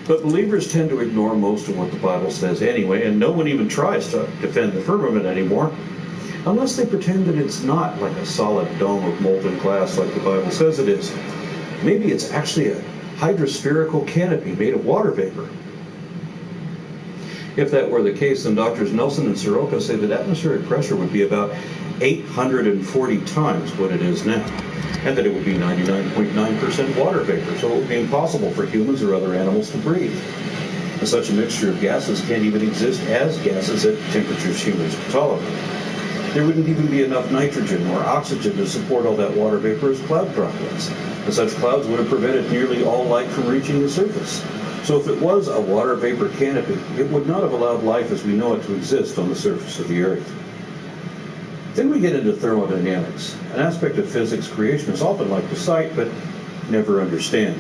But believers tend to ignore most of what the Bible says anyway, and no one even tries to defend the firmament anymore, unless they pretend that it's not like a solid dome of molten glass like the Bible says it is. Maybe it's actually a hydrospherical canopy made of water vapor. If that were the case, then Drs. Nelson and Soroka say that atmospheric pressure would be about 840 times what it is now, and that it would be 99.9% water vapor, so it would be impossible for humans or other animals to breathe. And such a mixture of gases can't even exist as gases at temperatures humans can tolerate. There wouldn't even be enough nitrogen or oxygen to support all that water vapor as cloud droplets, and such clouds would have prevented nearly all light from reaching the surface. So if it was a water vapor canopy, it would not have allowed life as we know it to exist on the surface of the Earth. Then we get into thermodynamics, an aspect of physics creationists often like to cite, but never understand.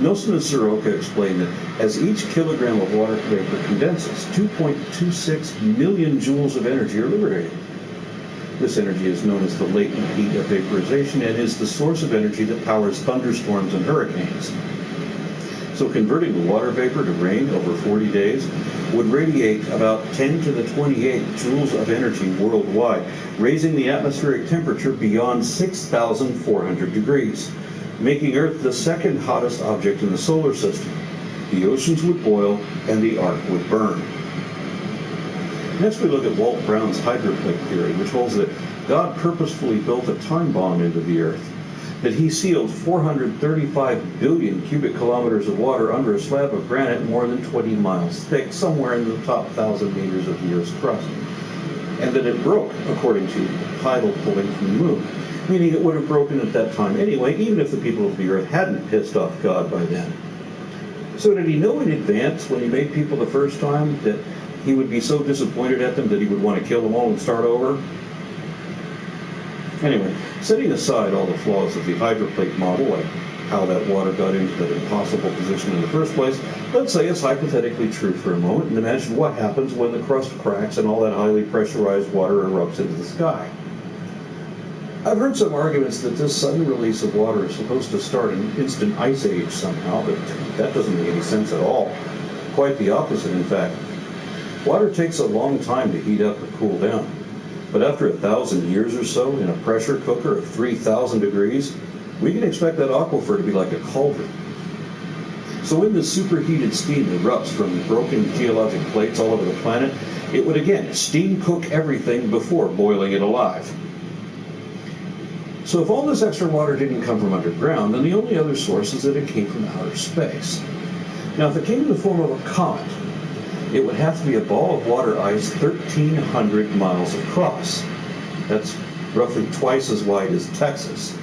Nelson and Soroka explain that as each kilogram of water vapor condenses, 2.26 million joules of energy are liberated. This energy is known as the latent heat of vaporization and is the source of energy that powers thunderstorms and hurricanes. So converting the water vapor to rain over 40 days would radiate about 10 to the 28 joules of energy worldwide, raising the atmospheric temperature beyond 6,400 degrees, making Earth the second hottest object in the solar system. The oceans would boil and the arc would burn. Next we look at Walt Brown's hydroplate theory, which holds that God purposefully built a time bomb into the Earth, that he sealed 435 billion cubic kilometers of water under a slab of granite more than 20 miles thick, somewhere in the top 1,000 meters of the Earth's crust, and that it broke, according to tidal pulling from the moon, meaning it would have broken at that time anyway, even if the people of the Earth hadn't pissed off God by then. So did he know in advance when he made people the first time that he would be so disappointed at them that he would want to kill them all and start over? Anyway, setting aside all the flaws of the hydroplate model, like how that water got into that impossible position in the first place, let's say it's hypothetically true for a moment, and imagine what happens when the crust cracks and all that highly pressurized water erupts into the sky. I've heard some arguments that this sudden release of water is supposed to start an instant ice age somehow, but that doesn't make any sense at all. Quite the opposite, in fact. Water takes a long time to heat up or cool down. But after 1,000 years or so, in a pressure cooker of 3,000 degrees, we can expect that aquifer to be like a cauldron. So when this superheated steam erupts from broken geologic plates all over the planet, it would again steam cook everything before boiling it alive. So if all this extra water didn't come from underground, then the only other source is that it came from outer space. Now, if it came in the form of a comet, it would have to be a ball of water ice 1,300 miles across. That's roughly twice as wide as Texas.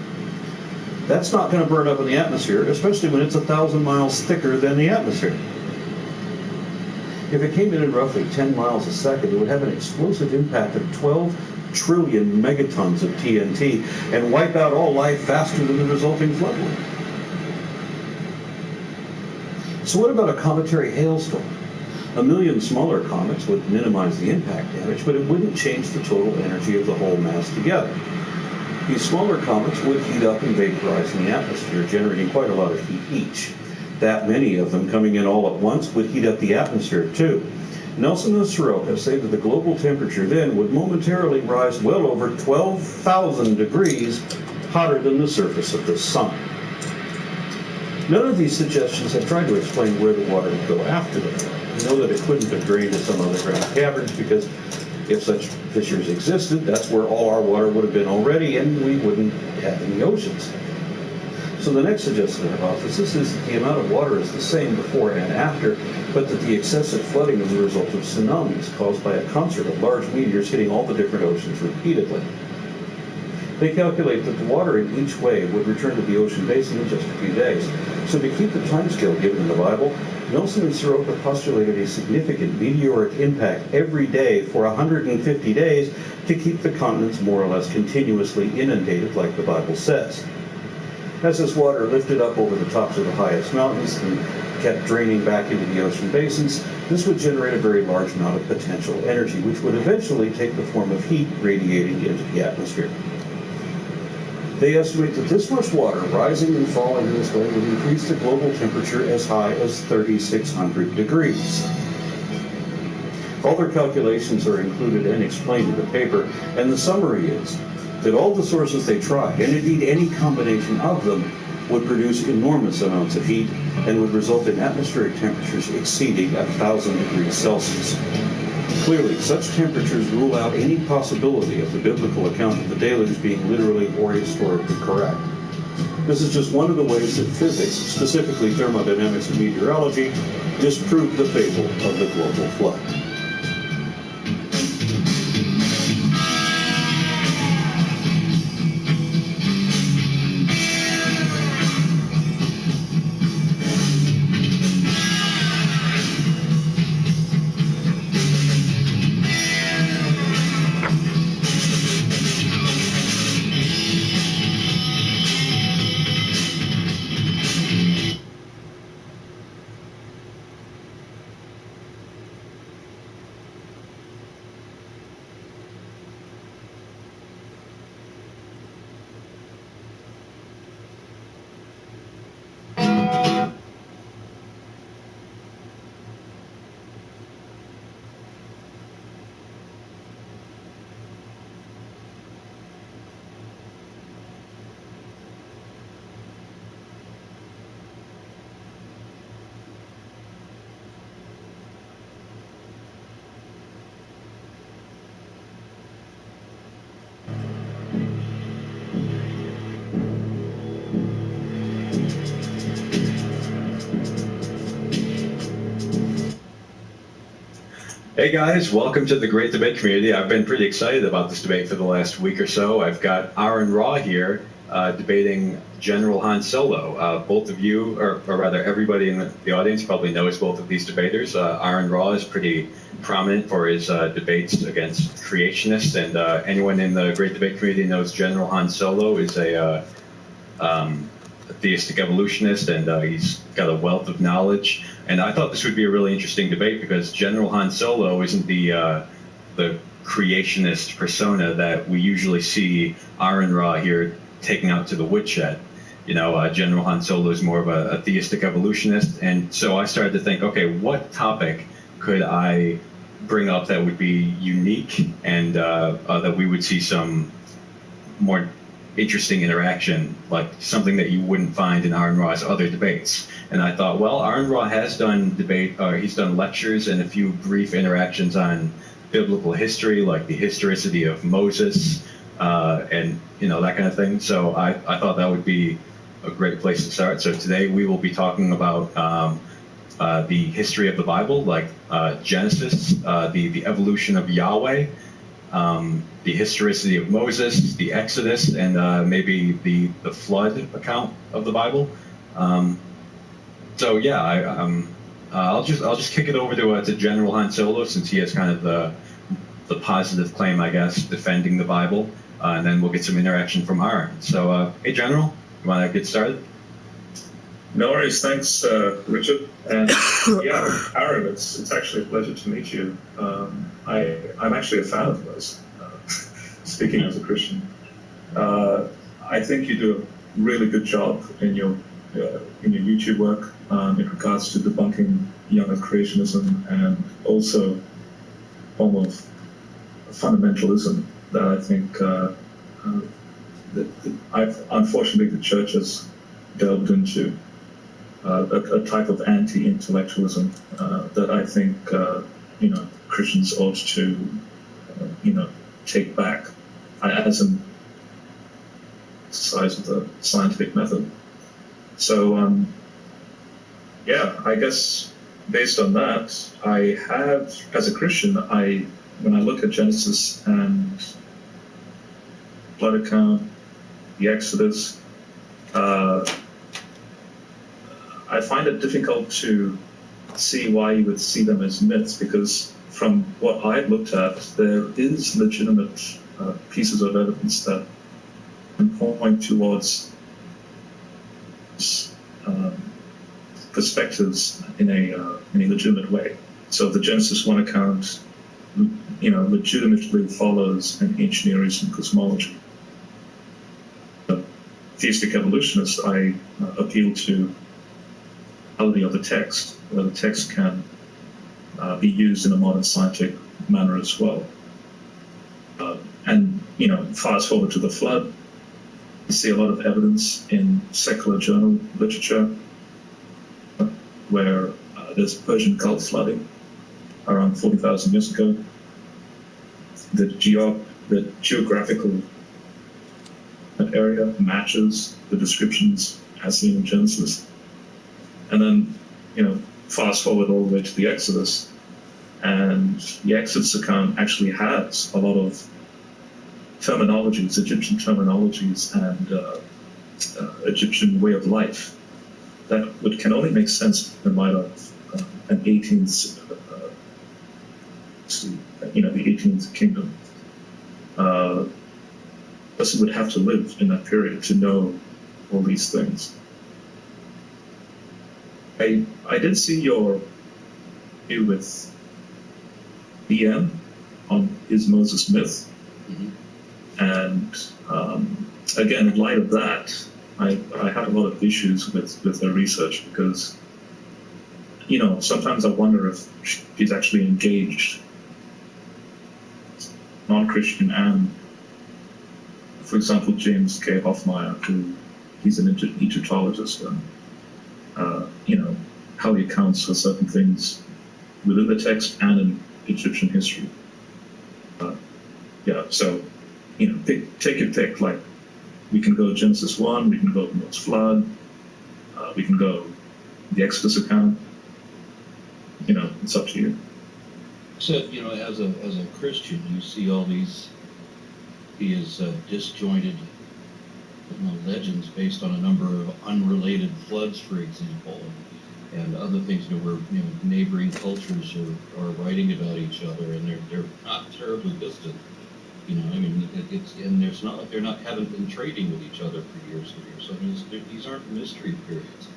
That's not going to burn up in the atmosphere, especially when it's 1,000 miles thicker than the atmosphere. If it came in at roughly 10 miles a second, it would have an explosive impact of 12 trillion megatons of TNT and wipe out all life faster than the resulting floodway. So what about a cometary hailstorm? 1 million smaller comets would minimize the impact damage, but it wouldn't change the total energy of the whole mass together. These smaller comets would heat up and vaporize in the atmosphere, generating quite a lot of heat each. That many of them coming in all at once would heat up the atmosphere too. Nelson and Soroka say that the global temperature then would momentarily rise well over 12,000 degrees hotter than the surface of the sun. None of these suggestions have tried to explain where the water would go after that. We know that it couldn't have drained to some underground caverns because if such fissures existed, that's where all our water would have been already, and we wouldn't have any oceans. So the next suggested hypothesis is that the amount of water is the same before and after, but that the excessive flooding is a result of tsunamis caused by a concert of large meteors hitting all the different oceans repeatedly. They calculate that the water in each wave would return to the ocean basin in just a few days. So to keep the timescale given in the Bible, Nelson and Soroka postulated a significant meteoric impact every day for 150 days to keep the continents more or less continuously inundated like the Bible says. As this water lifted up over the tops of the highest mountains and kept draining back into the ocean basins, this would generate a very large amount of potential energy, which would eventually take the form of heat radiating into the atmosphere. They estimate that this much water rising and falling in this way would increase the global temperature as high as 3,600 degrees. All their calculations are included and explained in the paper, and the summary is that all the sources they tried, and indeed any combination of them, would produce enormous amounts of heat and would result in atmospheric temperatures exceeding 1,000 degrees Celsius. Clearly, such temperatures rule out any possibility of the biblical account of the deluge being literally or historically correct. This is just one of the ways that physics, specifically thermodynamics and meteorology, disproved the fable of the global flood. Hey guys, welcome to the Great Debate Community. I've been pretty excited about this debate for the last week or so. I've got Aaron Ra here debating General Han Solo. Both of you, or rather everybody in the audience probably knows both of these debaters. Aaron Ra is pretty prominent for his debates against creationists, and anyone in the Great Debate Community knows General Han Solo is a theistic evolutionist, and he's got a wealth of knowledge. And I thought this would be a really interesting debate because General Han Solo isn't the creationist persona that we usually see Aaron Ra here taking out to the woodshed. You know, General Han Solo is more of a theistic evolutionist, and so I started to think, okay, what topic could I bring up that would be unique and that we would see some more interesting interaction, like something that you wouldn't find in Aaron Ra's other debates. And I thought, well, Aaron Ra has done he's done lectures and a few brief interactions on biblical history, like the historicity of Moses, and that kind of thing. So I thought that would be a great place to start. So today we will be talking about the history of the Bible, like Genesis, the evolution of Yahweh, the historicity of Moses, the Exodus, and maybe the flood account of the Bible. So yeah, I'll just kick it over to General Han Solo, since he has kind of the positive claim, I guess, defending the Bible, and then we'll get some interaction from Aaron. So hey, General, you want to get started? No worries, thanks, Richard. And yeah, Aaron, it's actually a pleasure to meet you. I'm actually a fan of yours, speaking as a Christian. I think you do a really good job in your YouTube work in regards to debunking young earth creationism and also a form of fundamentalism that I think unfortunately the church has delved into. A type of anti-intellectualism that I think Christians ought to take back as an exercise of the scientific method. So yeah, I guess based on that, I have, as a Christian, when I look at Genesis and flood account, the Exodus, I find it difficult to see why you would see them as myths, because from what I've looked at, there is legitimate pieces of evidence that can point towards perspectives in a legitimate way. So the Genesis 1 account, legitimately follows an ancient Near Eastern cosmology. Theistic evolutionists, I appeal to of the text, where the text can be used in a modern scientific manner as well. And fast forward to the flood, You see a lot of evidence in secular journal literature where there's Persian Gulf flooding around 40,000 years ago. The geographical area matches the descriptions as seen in Genesis. And then, fast forward all the way to the Exodus, and the Exodus account actually has a lot of terminologies, Egyptian terminologies, and Egyptian way of life that can only make sense in light of an 18th, the 18th kingdom. A person would have to live in that period to know all these things. I did see your view with BM on Is Moses Myth? And again, in light of that, I had a lot of issues with her research because, sometimes I wonder if she's actually engaged non-Christian and, for example, James K. Hoffmeyer, who he's an Egyptologist, and how he accounts for certain things within the text and in Egyptian history. So take your pick. Like, we can go Genesis 1, we can go Noah's flood, we can go the Exodus account. It's up to you. So, as a Christian, you see all these disjointed legends based on a number of unrelated floods, for example, and other things where neighboring cultures are writing about each other, and they're not terribly distant. It's not like haven't been trading with each other for years and years. So these aren't mystery periods.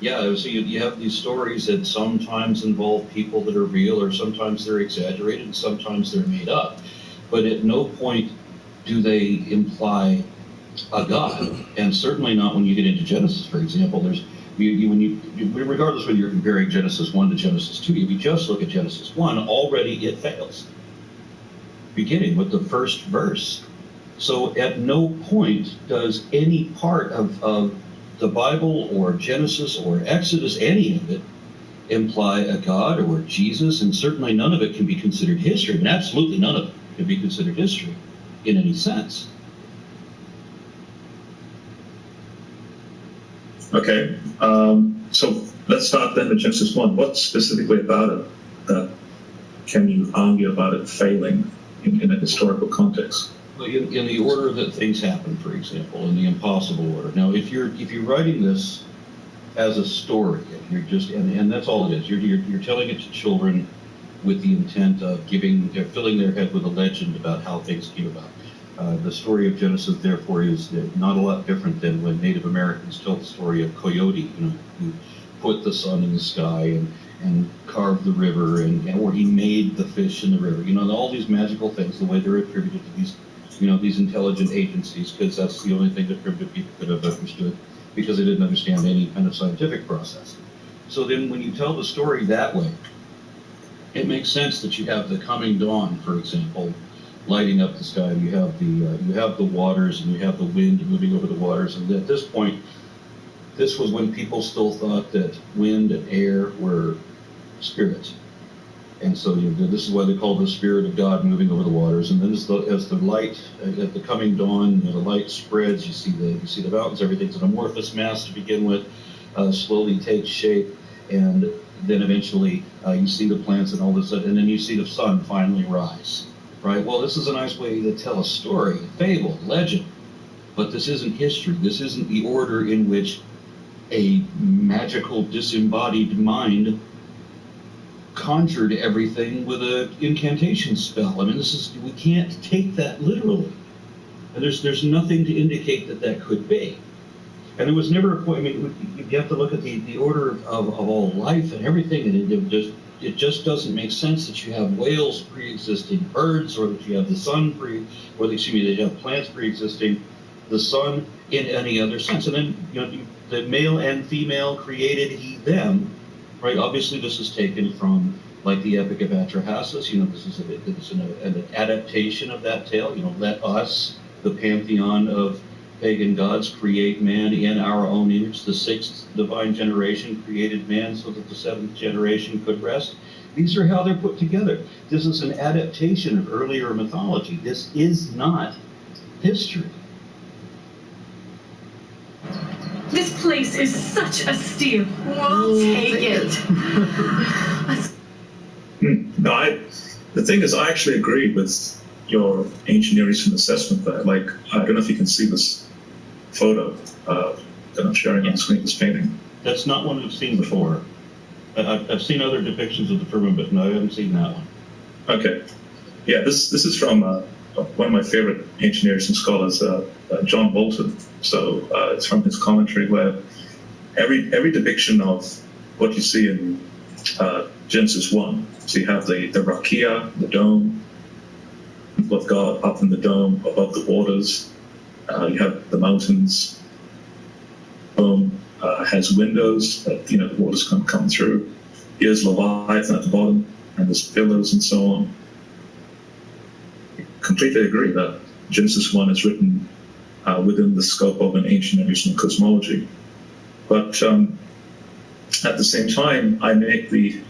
Yeah, so you have these stories that sometimes involve people that are real, or sometimes they're exaggerated, and sometimes they're made up. But at no point do they imply a God, and certainly not when you get into Genesis, for example. Regardless whether you're comparing Genesis 1 to Genesis 2, if you just look at Genesis 1, already it fails, beginning with the first verse. So at no point does any part of the Bible or Genesis or Exodus, any of it, imply a God or Jesus, and certainly none of it can be considered history, and absolutely none of it can be considered history in any sense. Okay, so let's start then with Genesis 1. What specifically about it that can you argue about it failing in a historical context? In the order that things happen, for example, in the impossible order. Now, if you're writing this as a story, and you're just and that's all it is. You're telling it to children with the intent of filling their head with a legend about how things came about. The story of Genesis, therefore, is not a lot different than when Native Americans tell the story of Coyote, who put the sun in the sky and carved the river, or he made the fish in the river. All these magical things, the way they're attributed to these intelligent agencies, because that's the only thing that primitive people could have understood, because they didn't understand any kind of scientific process. So then when you tell the story that way, it makes sense that you have the coming dawn, for example, lighting up the sky, and you have the waters, and you have the wind moving over the waters. And at this point, this was when people still thought that wind and air were spirits. And so this is why they call the Spirit of God moving over the waters. And then as the light, at the coming dawn, the light spreads, you see the mountains, everything's an amorphous mass to begin with, slowly takes shape, and then eventually you see the plants and all this, and then you see the sun finally rise. Right? Well, this is a nice way to tell a story, a fable, legend, but this isn't history. This isn't the order in which a magical disembodied mind conjured everything with an incantation spell. We can't take that literally. And there's nothing to indicate that could be. And there was never a point, you have to look at the order of all life and everything, and it just doesn't make sense that you have whales pre-existing birds, or that you have the sun that you have plants pre-existing the sun in any other sense. And then, the male and female created he them, right? Obviously, this is taken from like the Epic of Atrahasis. This is an adaptation of that tale. Let us, the pantheon of pagan gods create man in our own image. The sixth divine generation created man so that the seventh generation could rest. These are how they're put together. This is an adaptation of earlier mythology. This is not history. This place is such a steal. We'll take it. The thing is, I actually agree with your ancient Near Eastern assessment there. Like, I don't know if you can see this photo that I'm sharing on the screen, this painting. That's not one I've seen before. I've seen other depictions of the firmament, but no, I haven't seen that one. Okay. Yeah, this is from one of my favorite ancient Near Eastern scholars, John Bolton. So it's from his commentary, where every depiction of what you see in Genesis 1, so you have the rakia, the dome, of God up in the dome above the waters. You have the mountains. Dome has windows that the waters come through. Here's Leviathan at the bottom, and there's pillars and so on. Completely agree that Genesis 1 is written within the scope of an ancient Near Eastern cosmology. But at the same time, I make the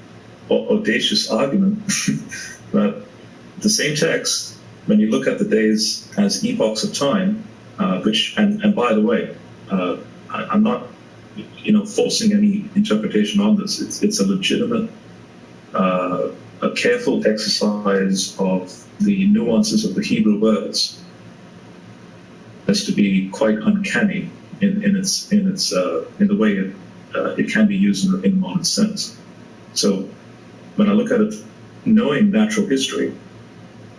audacious argument that the same text, when you look at the days as epochs of time, and by the way, I'm not forcing any interpretation on this. It's a legitimate, a careful exercise of the nuances of the Hebrew words as to be quite uncanny in the way it can be used in a modern sense. So when I look at it, knowing natural history,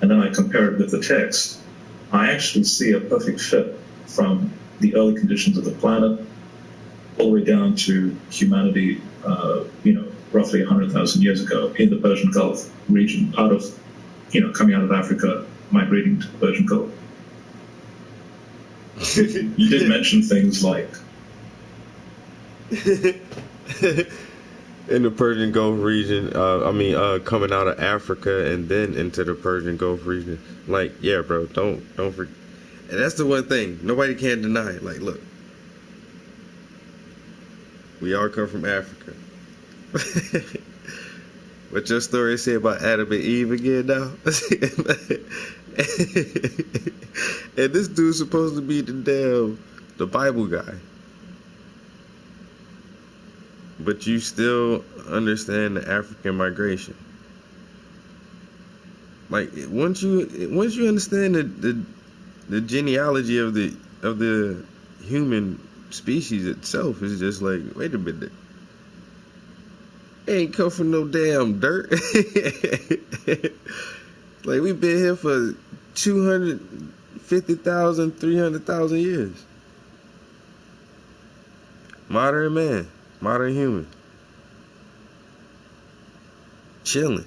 and then I compare it with the text, I actually see a perfect fit from the early conditions of the planet all the way down to humanity, roughly 100,000 years ago in the Persian Gulf region, coming out of Africa, migrating to the Persian Gulf. You did mention things like in the Persian Gulf region, coming out of Africa and then into the Persian Gulf region. Like, yeah, bro, don't forget. And that's the one thing nobody can deny. Like, look, we all come from Africa. What your story say about Adam and Eve again now? And this dude's supposed to be the Bible guy. But you still understand the African migration. Like once you understand the genealogy of the human species itself, is just like, wait a minute. It ain't come from no damn dirt. Like we've been here for 250,000, 300,000 years. Modern man. Modern human. Chilling.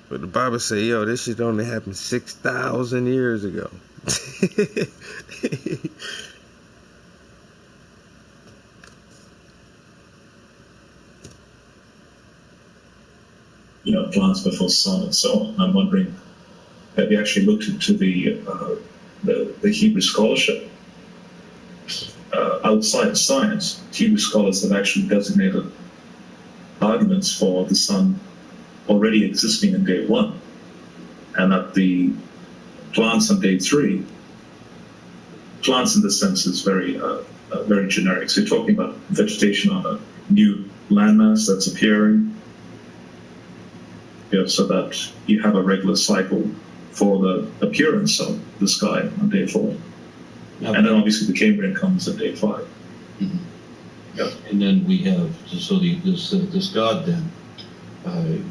But the Bible say, yo, this shit only happened 6,000 years ago. plants before sun and so on. I'm wondering, have you actually looked into the Hebrew scholarship? Outside of science, Hebrew scholars have actually designated arguments for the sun already existing in day 1, and that the plants on day 3, plants in this sense is very generic. So you're talking about vegetation on a new landmass that's appearing, so that you have a regular cycle for the appearance of the sky on day 4. Okay. And then obviously the Cambrian comes at day 5. Mm-hmm. Yeah. And then we have this God. Then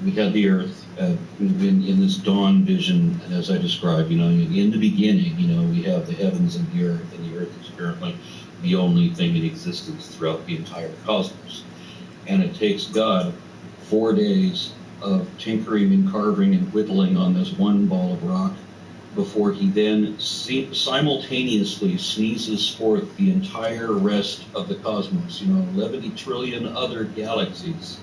we had the earth in this dawn vision, as I described. In the beginning, we have the heavens and the earth is apparently the only thing in existence throughout the entire cosmos. And it takes God 4 days of tinkering and carving and whittling on this one ball of rock before he then simultaneously sneezes forth the entire rest of the cosmos, 11 trillion other galaxies,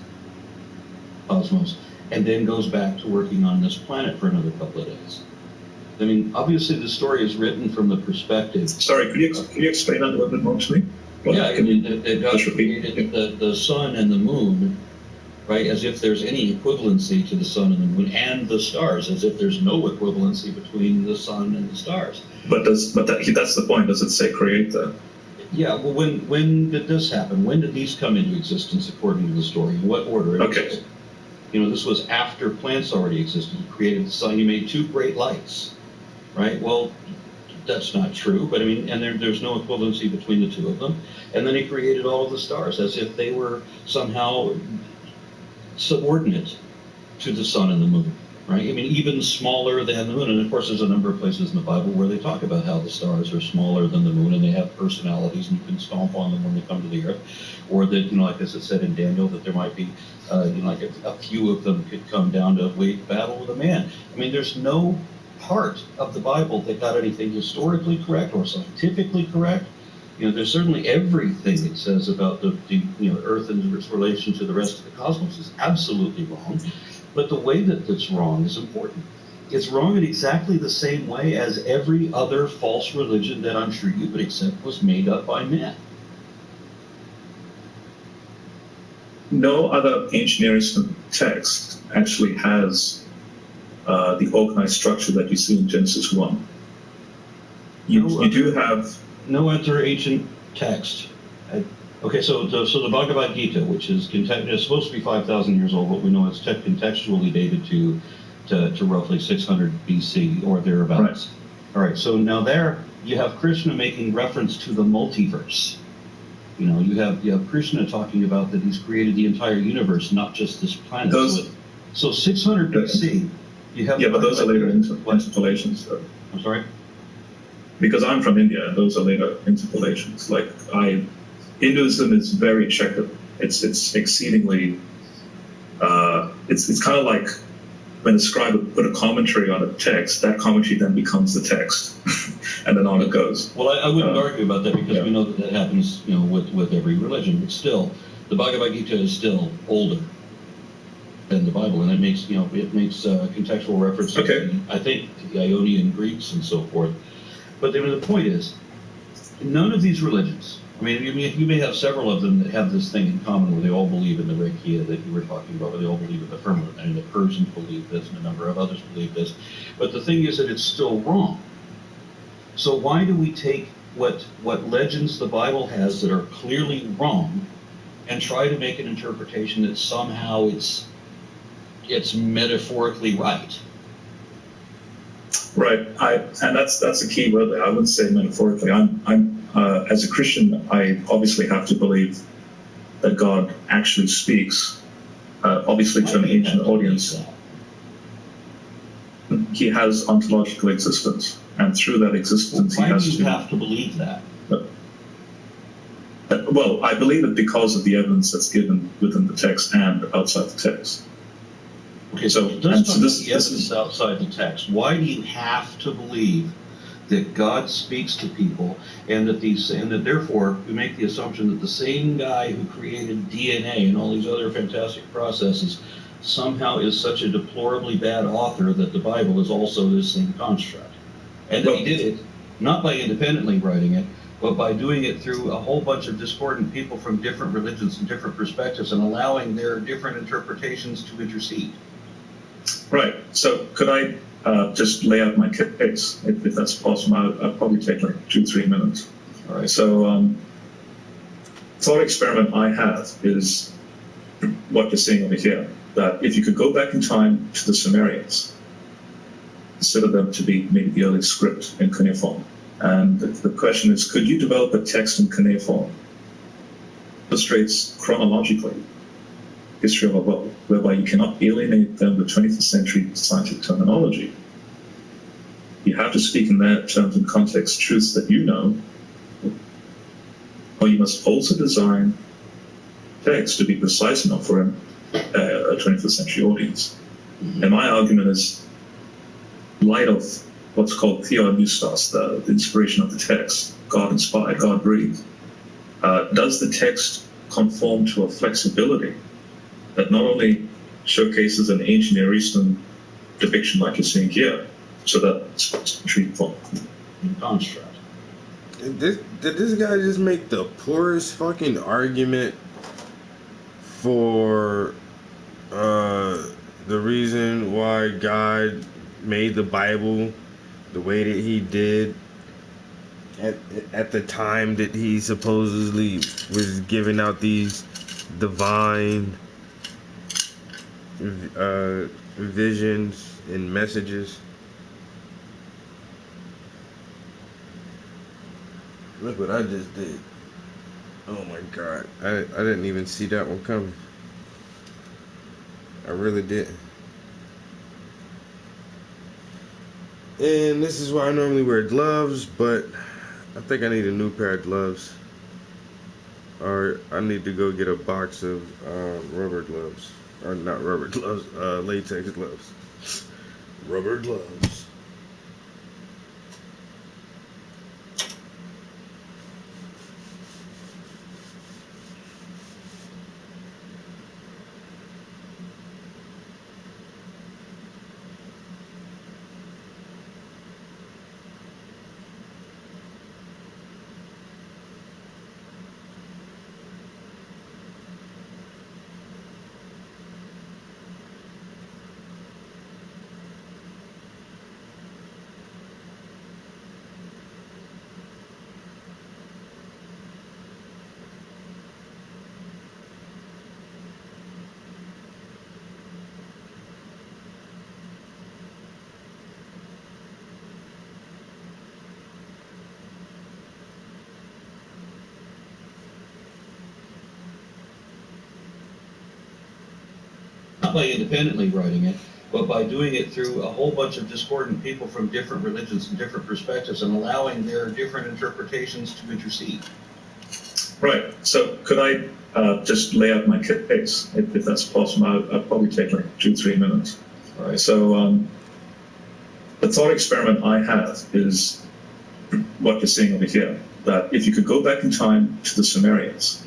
cosmos, and then goes back to working on this planet for another couple of days. I mean, obviously the story is written from the perspective. Sorry, could you explain that a little bit more to me? Yeah, I mean, that God created the sun and the moon, right, as if there's any equivalency to the sun and the moon, and the stars, as if there's no equivalency between the sun and the stars. But that's the point. Does it say create that? Yeah, well, when did this happen? When did these come into existence according to the story? In what order? Okay. You know, this was after plants already existed. He created the sun. He made two great lights, right? Well, that's not true, but I mean, and there's no equivalency between the two of them. And then he created all of the stars as if they were somehow subordinate to the sun and the moon, right? I mean, even smaller than the moon. And of course, there's a number of places in the Bible where they talk about how the stars are smaller than the moon and they have personalities and you can stomp on them when they come to the earth. Or that, you know, like as it said in Daniel, that there might be, you know, like a few of them could come down to wage battle with a man. I mean, there's no part of the Bible that got anything historically correct or scientifically correct. You know, there's certainly everything it says about the you know, Earth and its relation to the rest of the cosmos is absolutely wrong. But the way that it's wrong is important. It's wrong in exactly the same way as every other false religion that I'm sure you would accept was made up by men. No other ancient Near Eastern text actually has the organized structure that you see in Genesis 1. You do have... No other ancient text. Okay, so the Bhagavad Gita, which is supposed to be 5,000 years old, but we know it's contextually dated to roughly 600 BC or thereabouts. Right. All right, so now there you have Krishna making reference to the multiverse. You know, you have Krishna talking about that he's created the entire universe, not just this planet. So 600 BC, you have... Yeah, but those are later interpolations, though. I'm sorry? Because I'm from India, and those are later interpolations. Like, Hinduism is very checkered. It's exceedingly... It's kind of like when a scribe would put a commentary on a text, that commentary then becomes the text, and then on it goes. Well, I wouldn't argue about that because we know that happens, you know, with every religion. But still, the Bhagavad Gita is still older than the Bible, and it makes contextual reference to, I think, the Ionian Greeks and so forth. But the point is, none of these religions. I mean, you may have several of them that have this thing in common where they all believe in the Rekia that you were talking about, where they all believe in the firmament, and the Persians believe this, and a number of others believe this. But the thing is that it's still wrong. So why do we take what legends the Bible has that are clearly wrong and try to make an interpretation that somehow it's metaphorically right? Right, and that's a key word. I wouldn't say metaphorically. I'm as a Christian, I obviously have to believe that God actually speaks, obviously to an ancient audience. He has ontological existence, and through that existence, he has to... Why do you have to believe that? Well, I believe it because of the evidence that's given within the text and outside the text. Okay, so let's talk about the evidence outside the text. Why do you have to believe that God speaks to people, and that therefore we make the assumption that the same guy who created DNA and all these other fantastic processes somehow is such a deplorably bad author that the Bible is also this same construct? And that he did it not by independently writing it, but by doing it through a whole bunch of discordant people from different religions and different perspectives and allowing their different interpretations to intercede. Right. So could I just lay out my case, if that's possible? I'll probably take like 2-3 minutes. All right. So thought experiment I have is what you're seeing over here, that if you could go back in time to the Sumerians, consider them to be maybe the early script in cuneiform. And the question is, could you develop a text in cuneiform that illustrates chronologically history of our world, whereby you cannot alienate them with 20th century scientific terminology? You have to speak in their terms and context truths that you know, or you must also design text to be precise enough for a 20th century audience. Mm-hmm. And my argument is, in light of what's called theonoustos, the inspiration of the text, God inspired, God breathed, does the text conform to a flexibility that not only showcases an ancient Near Eastern depiction like you're seeing here, so that's truthful. Construct. Did this guy just make the poorest fucking argument for the reason why God made the Bible the way that he did at the time that he supposedly was giving out these divine visions and messages? Look what I just did. Oh my god. I didn't even see that one coming. I really didn't. And this is why I normally wear gloves, but I think I need a new pair of gloves. Or I need to go get a box of rubber gloves. Or not rubber gloves, latex gloves. Rubber gloves. Not by independently writing it, but by doing it through a whole bunch of discordant people from different religions and different perspectives and allowing their different interpretations to intercede. Right. So could I just lay out my case, if that's possible? I'll probably take like 2-3 minutes. All right. So the thought experiment I have is what you're seeing over here, that if you could go back in time to the Sumerians,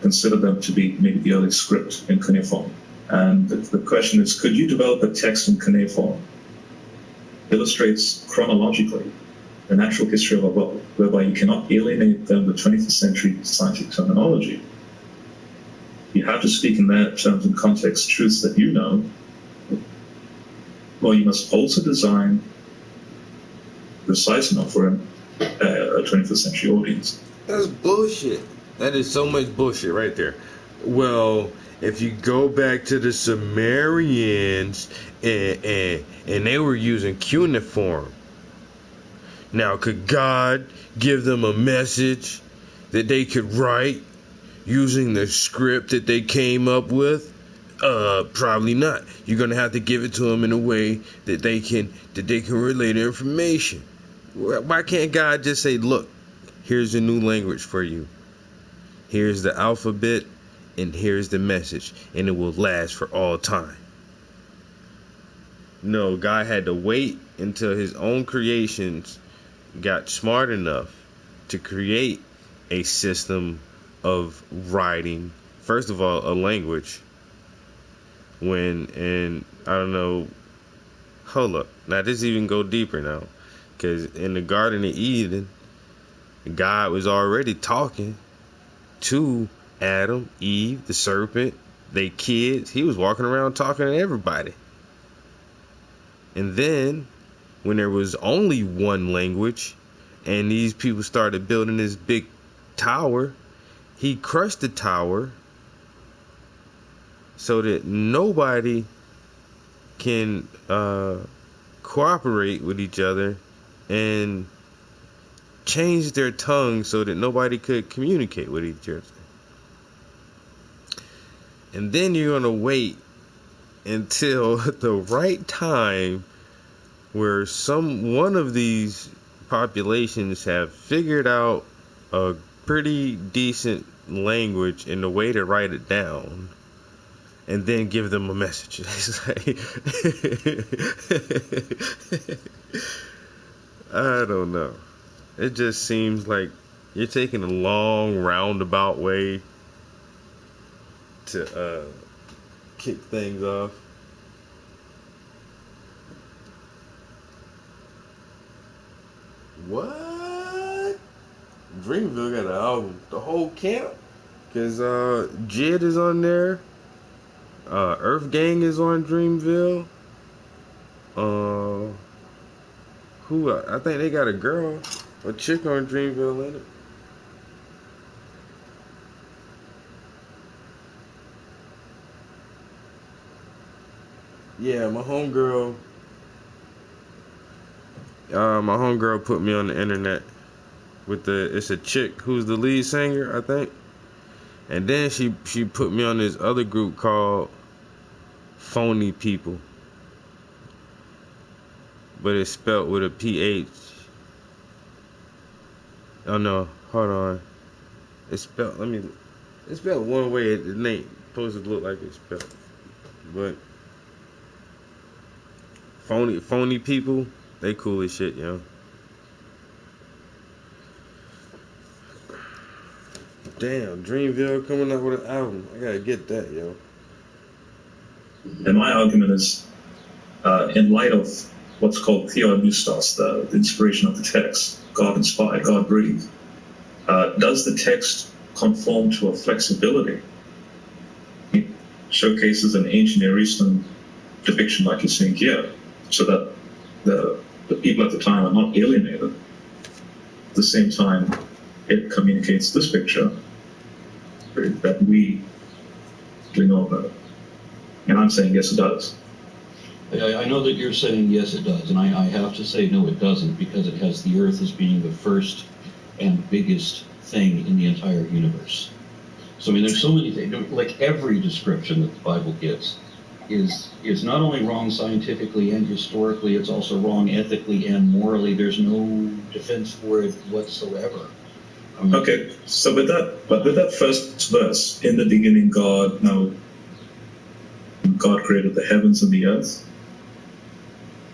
consider them to be maybe the early script in cuneiform. And the question is, could you develop a text in cuneiform illustrates chronologically the natural history of a world, whereby you cannot alienate them with 20th century scientific terminology? You have to speak in their terms and context truths that you know. Well, you must also design precise enough for a 21st century audience. That's bullshit. That is so much bullshit right there. Well, if you go back to the Sumerians and they were using cuneiform. Now, could God give them a message that they could write using the script that they came up with? Probably not. You're gonna have to give it to them in a way that they can relay the information. Why can't God just say, "Look, here's a new language for you. Here's the alphabet, and here's the message, and it will last for all time"? No, God had to wait until his own creations got smart enough to create a system of writing. First of all, a language. And I don't know, hold up. Now this even go deeper now. Because in the Garden of Eden, God was already talking to Adam, Eve, the serpent, they kids. He was walking around talking to everybody. And then, when there was only one language, and these people started building this big tower, he crushed the tower so that nobody can cooperate with each other and change their tongue so that nobody could communicate with each other. And then you're going to wait until the right time where one of these populations have figured out a pretty decent language and a way to write it down, and then give them a message. I don't know. It just seems like you're taking a long roundabout way to kick things off. What? Dreamville got an album. The whole camp? Because Jid is on there. Earth Gang is on Dreamville. Who? I think they got a girl, a chick on Dreamville in it. Yeah, my homegirl put me on the internet with it's a chick who's the lead singer, I think. And then she put me on this other group called Phony People. But it's spelled with a PH. Oh no, hold on. It's spelled one way. It ain't supposed to look like it's spelled. But phony people, they cool as shit, yo. Damn, Dreamville coming out with an album. I gotta get that, yo. And my argument is, in light of what's called theoanustos, the inspiration of the text, God inspired, God breathed, does the text conform to a flexibility? It showcases an ancient Near Eastern depiction like you're seeing here, so that the people at the time are not alienated. At the same time, it communicates this picture that we know about. And I'm saying yes, it does. I know that you're saying yes, it does, and I have to say no, it doesn't, because it has the Earth as being the first and biggest thing in the entire universe. So I mean, there's so many things. Like every description that the Bible gives is not only wrong scientifically and historically, it's also wrong ethically and morally. There's no defense for it whatsoever. I mean, Okay, so with that first verse, in the beginning, God created the heavens and the earth.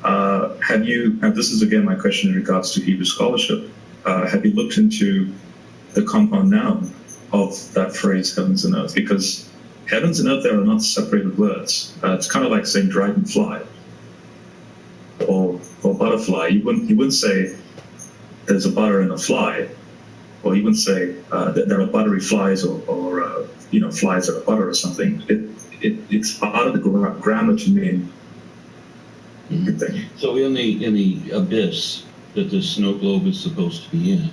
Have you, and this is again my question in regards to Hebrew scholarship, have you looked into the compound noun of that phrase, heavens and earth? Because heavens and earth there are not separated words. It's kind of like saying dragonfly or butterfly. You wouldn't say there's a butter in a fly, or you wouldn't say that there are buttery flies or flies that are butter or something. It's part of the grammar to mean. So in the abyss that this snow globe is supposed to be in,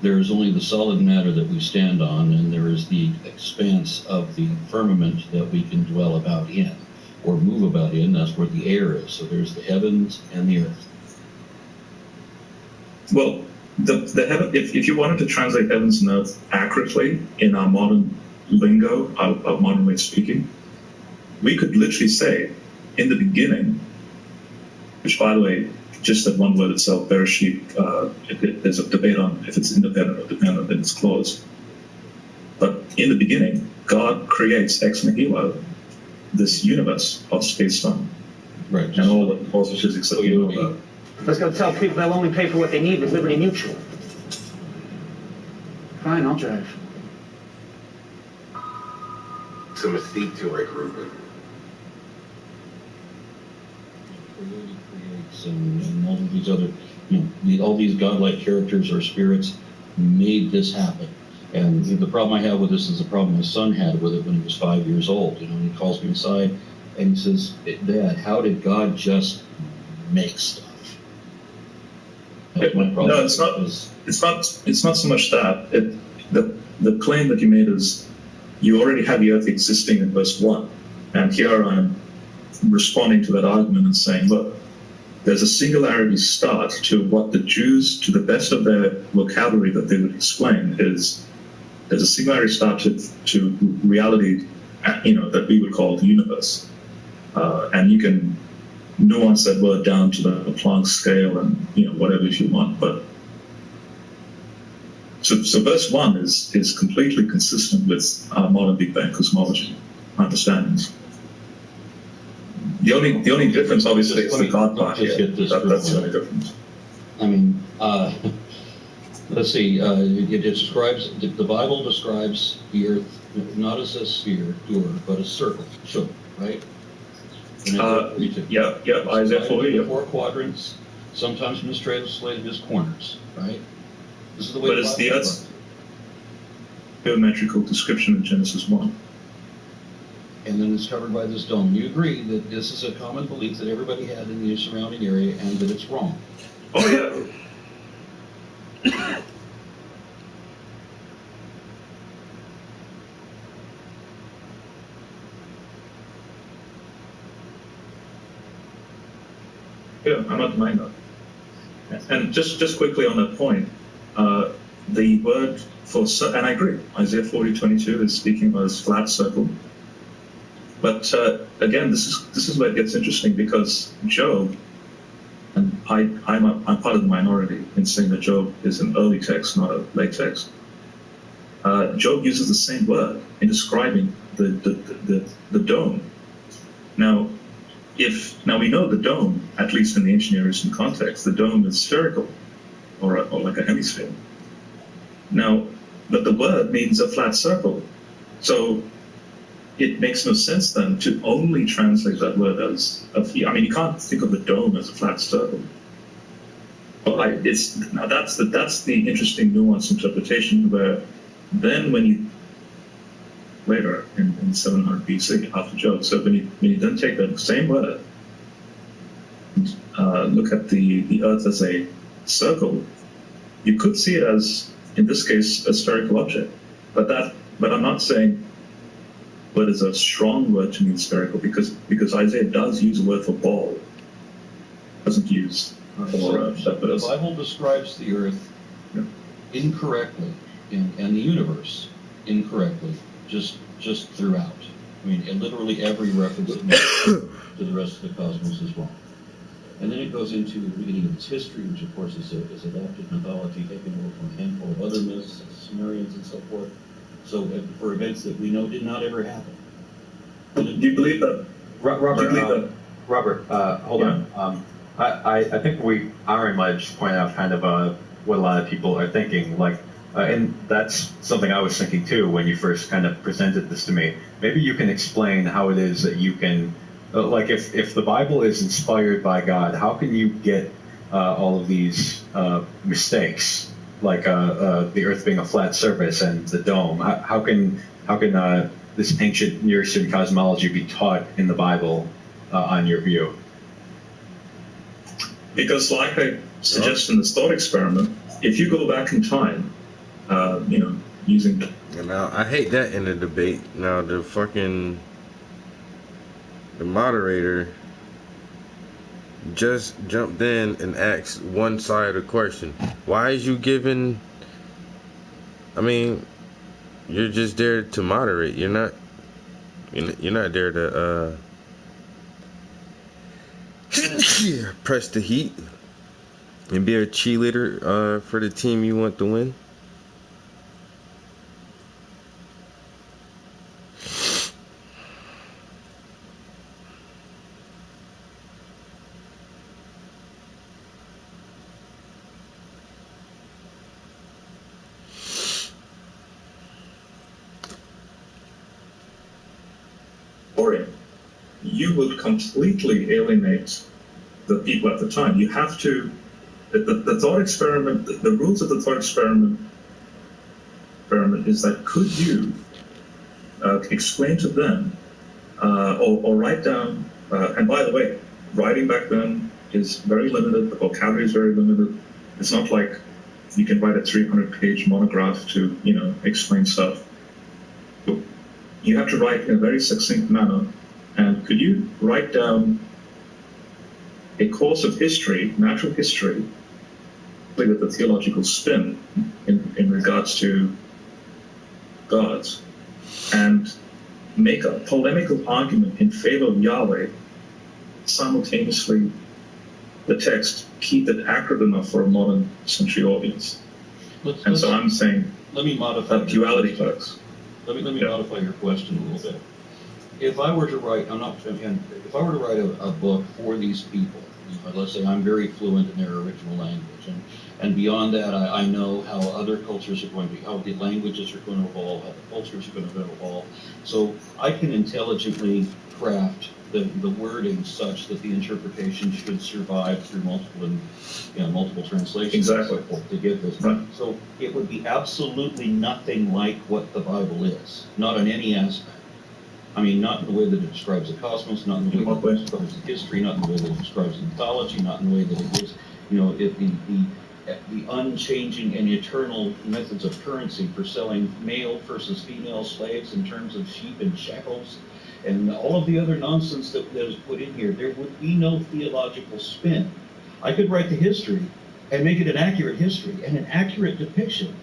there is only the solid matter that we stand on, and there is the expanse of the firmament that we can dwell about in, or move about in. That's where the air is. So there's the heavens and the earth. Well, the heaven. If you wanted to translate heavens and earth accurately in our modern lingo, our modern way of speaking, we could literally say, in the beginning. Which, by the way, just that one word itself, Bereshit, there's a debate on if it's independent or dependent in its clause. But in the beginning, God creates ex nihilo this universe of space-time, right? And all the physics that we know about. Let's go tell people they'll only pay for what they need with Liberty Mutual. Fine, I'll drive. It's a mystique to it, Ruben. And all of these other, all these godlike characters or spirits made this happen. And the problem I have with this is the problem my son had with it when he was 5 years old. And he calls me aside and he says, "Dad, how did God just make stuff?" That's my problem. No, it's not so much that. The claim that you made is you already have the earth existing in verse 1, and here I'm responding to that argument and saying, look, there's a singularity start to what the Jews, to the best of their vocabulary that they would explain, is there's a singularity start to reality, that we would call the universe. And you can nuance that word down to the Planck scale and whatever if you want. But so verse 1 is completely consistent with our modern Big Bang cosmology understandings. The only difference, obviously, is the God part here. That's the only difference. I mean, let's see. It describes, the Bible describes the Earth not as a sphere, but a circle. Sure, right? Yeah. Isaiah 40. Four quadrants. sometimes mistranslated as corners, right? This is the way But it's the Earth's geometrical description in Genesis 1. And then it's covered by this dome. You agree that this is a common belief that everybody had in the surrounding area and that it's wrong? Oh, yeah. Yeah, I'm not denying that. And just quickly on that point, the word for, and I agree, Isaiah 40:22 is speaking about this flat circle. But again, this is where it gets interesting, because Job, and I'm part of the minority in saying that Job is an early text, not a late text. Job uses the same word in describing the dome. Now we know the dome, at least in the ancient Near Eastern context, the dome is spherical, or like a hemisphere. Now, but the word means a flat circle, so it makes no sense then to only translate that word as I mean, you can't think of the dome as a flat circle. But that's the interesting nuanced interpretation, where then when you later in 700 BC after Job, so when you then take that same word and look at the earth as a circle, you could see it as, in this case, a spherical object. But I'm not saying but is a strong word to mean spherical, because Isaiah does use a word for ball. It doesn't use the Bible describes the earth incorrectly and the universe incorrectly, just throughout. I mean, and literally every reference it makes to the rest of the cosmos is wrong. And then it goes into the beginning of its history, which of course is adapted mythology taken over from a handful of other myths, the Sumerians and so forth. So for events that we know did not ever happen. Do you believe that? Robert, hold on. I think Aaron might have just pointed out kind of what a lot of people are thinking, like, and that's something I was thinking too when you first kind of presented this to me. Maybe you can explain how it is that you can, like, if the Bible is inspired by God, how can you get all of these mistakes? Like the Earth being a flat surface and the dome. How can this ancient Near Eastern cosmology be taught in the Bible, on your view? Because, like I suggest in the thought experiment, if you go back in time, using. Now I hate that in a debate. Now the moderator just jumped in and asked one side of the question. Why is you giving? I mean, you're just there to moderate. You're not there to press the heat and be a cheerleader for the team you want to win. You would completely alienate the people at the time. You have to, the thought experiment, the rules of the thought experiment is that could you explain to them or write down, and by the way, writing back then is very limited, the vocabulary is very limited. It's not like you can write a 300-page monograph to, explain stuff. You have to write in a very succinct manner. And could you write down a course of history, natural history, with a theological spin in regards to gods, and make a polemical argument in favor of Yahweh, simultaneously the text, keep it accurate enough for a modern century audience? So I'm saying let me modify duality works. Let me modify your question a little bit. If I were to write, if I were to write a book for these people, Let's say I'm very fluent in their original language, and beyond that, I know how other cultures are going to, how the languages are going to evolve, how the cultures are going to evolve. So I can intelligently craft the wording such that the interpretation should survive through multiple translations. Exactly. To get this. Right. So it would be absolutely nothing like what the Bible is, not in any aspect. I mean, not in the way that it describes the cosmos, not in the way that it describes the history, not in the way that it describes the mythology, not in the way that it is, the unchanging and eternal methods of currency for selling male versus female slaves in terms of sheep and shekels, and all of the other nonsense that is put in here. There would be no theological spin. I could write the history and make it an accurate history and an accurate depiction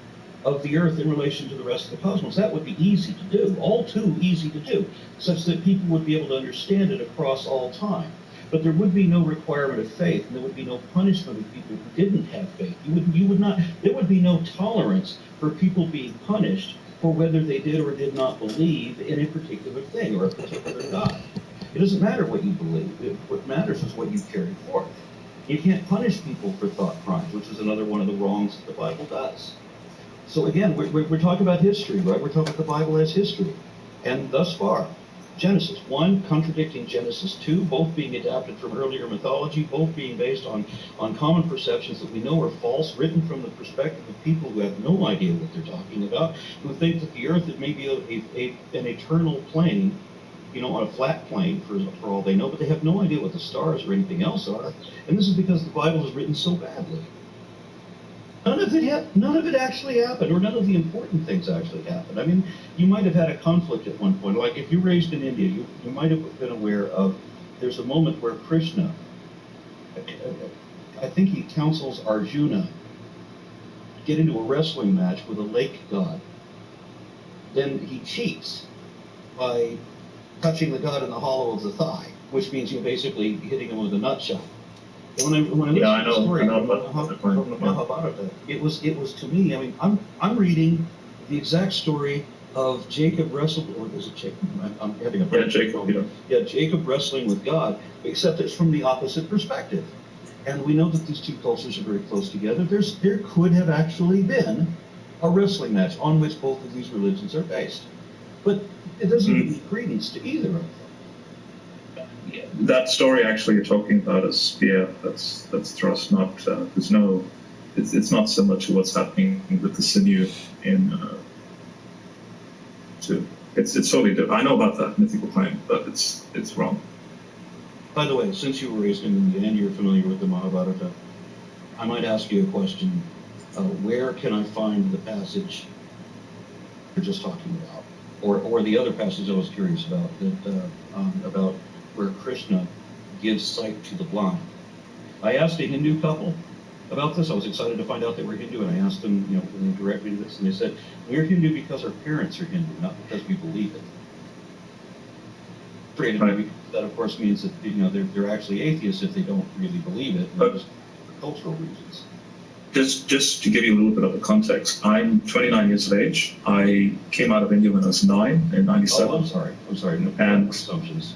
of the earth in relation to the rest of the cosmos. That would be easy to do, all too easy to do, such that people would be able to understand it across all time. But there would be no requirement of faith, and there would be no punishment of people who didn't have faith. There would be no tolerance for people being punished for whether they did or did not believe in a particular thing or a particular God. It doesn't matter what you believe. What matters is what you carry forth. You can't punish people for thought crimes, which is another one of the wrongs that the Bible does. So again, we're talking about history, right? We're talking about the Bible as history. And thus far, Genesis 1 contradicting Genesis 2, both being adapted from earlier mythology, both being based on common perceptions that we know are false, written from the perspective of people who have no idea what they're talking about, who think that the earth is maybe an eternal plane, on a flat plane for all they know, but they have no idea what the stars or anything else are. And this is because the Bible is written so badly. None of it actually happened, or none of the important things actually happened. I mean, you might have had a conflict at one point. Like if you're raised in India, you might have been aware of, there's a moment where Krishna, I think he counsels Arjuna, get into a wrestling match with a lake god. Then he cheats by touching the god in the hollow of the thigh, which means you're basically hitting him with a nut shot. When I listened to the story from the Mahabharata, it was to me. I mean, I'm reading the exact story of Jacob wrestled, or was it Jacob? I'm having a brain. Yeah, Jacob. Yeah, Jacob wrestling with God, except it's from the opposite perspective. And we know that these two cultures are very close together. There could have actually been a wrestling match on which both of these religions are based, but it doesn't give any credence to either of them. That story actually you're talking about is spear that's thrust, not it's not similar to what's happening with the sinew in it's totally different. I know about that mythical claim, but it's wrong. By the way, since you were raised in India and you're familiar with the Mahabharata, I might ask you a question. Where can I find the passage you're just talking about, or the other passage I was curious about about where Krishna gives sight to the blind? I asked a Hindu couple about this. I was excited to find out they were Hindu, and I asked them, directly to this, and they said, "We're Hindu because our parents are Hindu, not because we believe it." Right. That, of course, means that they're actually atheists if they don't really believe it, not just for cultural reasons. Just to give you a little bit of the context, I'm 29 years of age. I came out of India when I was 9 in 97. Oh, I'm sorry. No assumptions.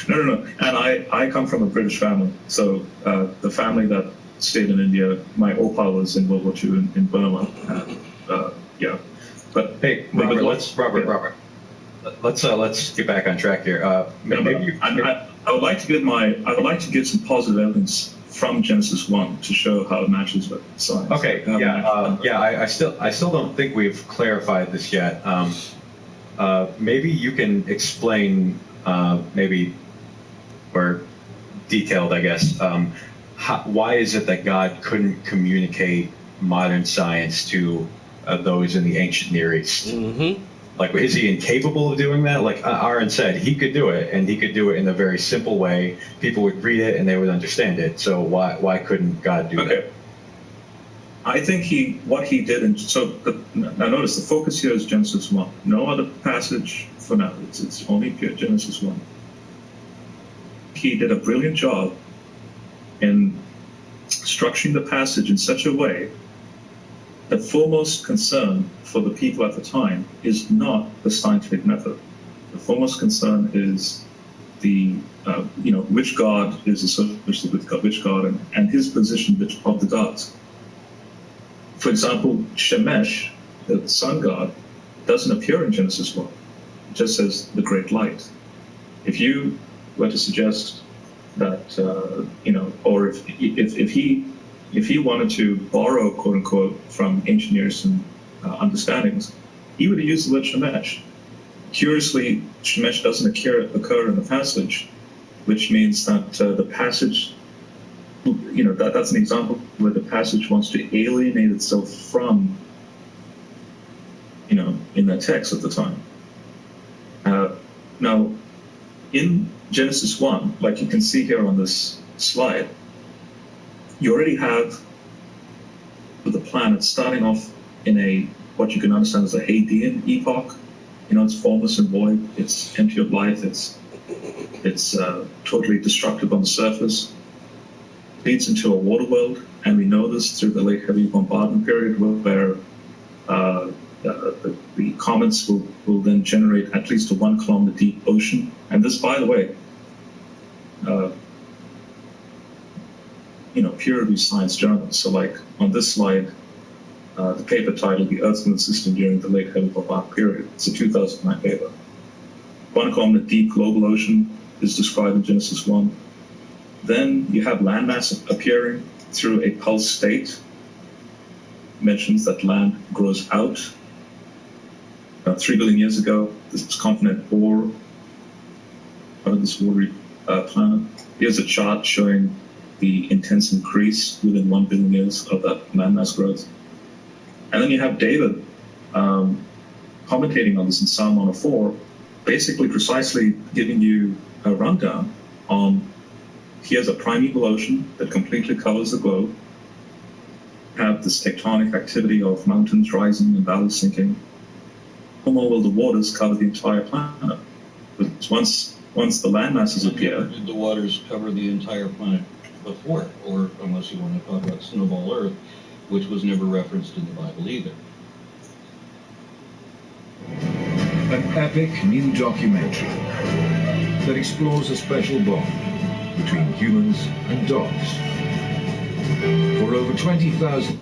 No. And I come from a British family. So the family that stayed in India, my opa was in World War II in Burma. And, yeah. But hey, Robert, let's get back on track here. I would like to give some positive evidence from Genesis 1 to show how it matches with science. Okay. I still don't think we've clarified this yet. Maybe you can explain. Maybe, or detailed, I guess, why is it that God couldn't communicate modern science to those in the ancient Near East? Mm-hmm. Like, is he incapable of doing that? Like Aaron said, he could do it, and he could do it in a very simple way. People would read it, and they would understand it. So why couldn't God do that? I think what he did, now notice the focus here is Genesis 1. No other passage for now. It's only pure Genesis 1. He did a brilliant job in structuring the passage in such a way the foremost concern for the people at the time is not the scientific method. The foremost concern is the which god is associated with which god and his position of the gods. For example, Shemesh, the sun god, doesn't appear in Genesis 1. It just says the great light. If you were to suggest that or if he wanted to borrow, quote unquote, from ancient Near Eastern understandings, he would have used the word Shemesh. Curiously, Shemesh doesn't occur in the passage, which means that the passage, that's an example where the passage wants to alienate itself from, in the text at the time. Now, in Genesis 1, like you can see here on this slide, you already have the planet starting off in what you can understand as a Hadean epoch. It's formless and void. It's empty of life. It's totally destructive on the surface. It leads into a water world, and we know this through the late heavy bombardment period, where the comets will then generate at least a 1 kilometer deep ocean. And this, by the way, peer-reviewed science journals. So, like on this slide, the paper titled "The Earth's Moon System During the Late Heavy Bombardment Period." It's a 2009 paper. 1 kilometer deep global ocean is described in Genesis 1. Then you have landmass appearing through a pulse state. Mentions that land grows out. About 3 billion years ago, this continent bore out of this watery planet. Here's a chart showing the intense increase within 1 billion years of that landmass growth. And then you have David commentating on this in Psalm 104, basically precisely giving you a rundown on here's a primeval ocean that completely covers the globe. You have this tectonic activity of mountains rising and valleys sinking. No more will the waters cover the entire planet. But once the land masses appear... Did the waters cover the entire planet before? Or unless you want to talk about Snowball Earth, which was never referenced in the Bible either. An epic new documentary that explores a special bond between humans and dogs. For over 20,000...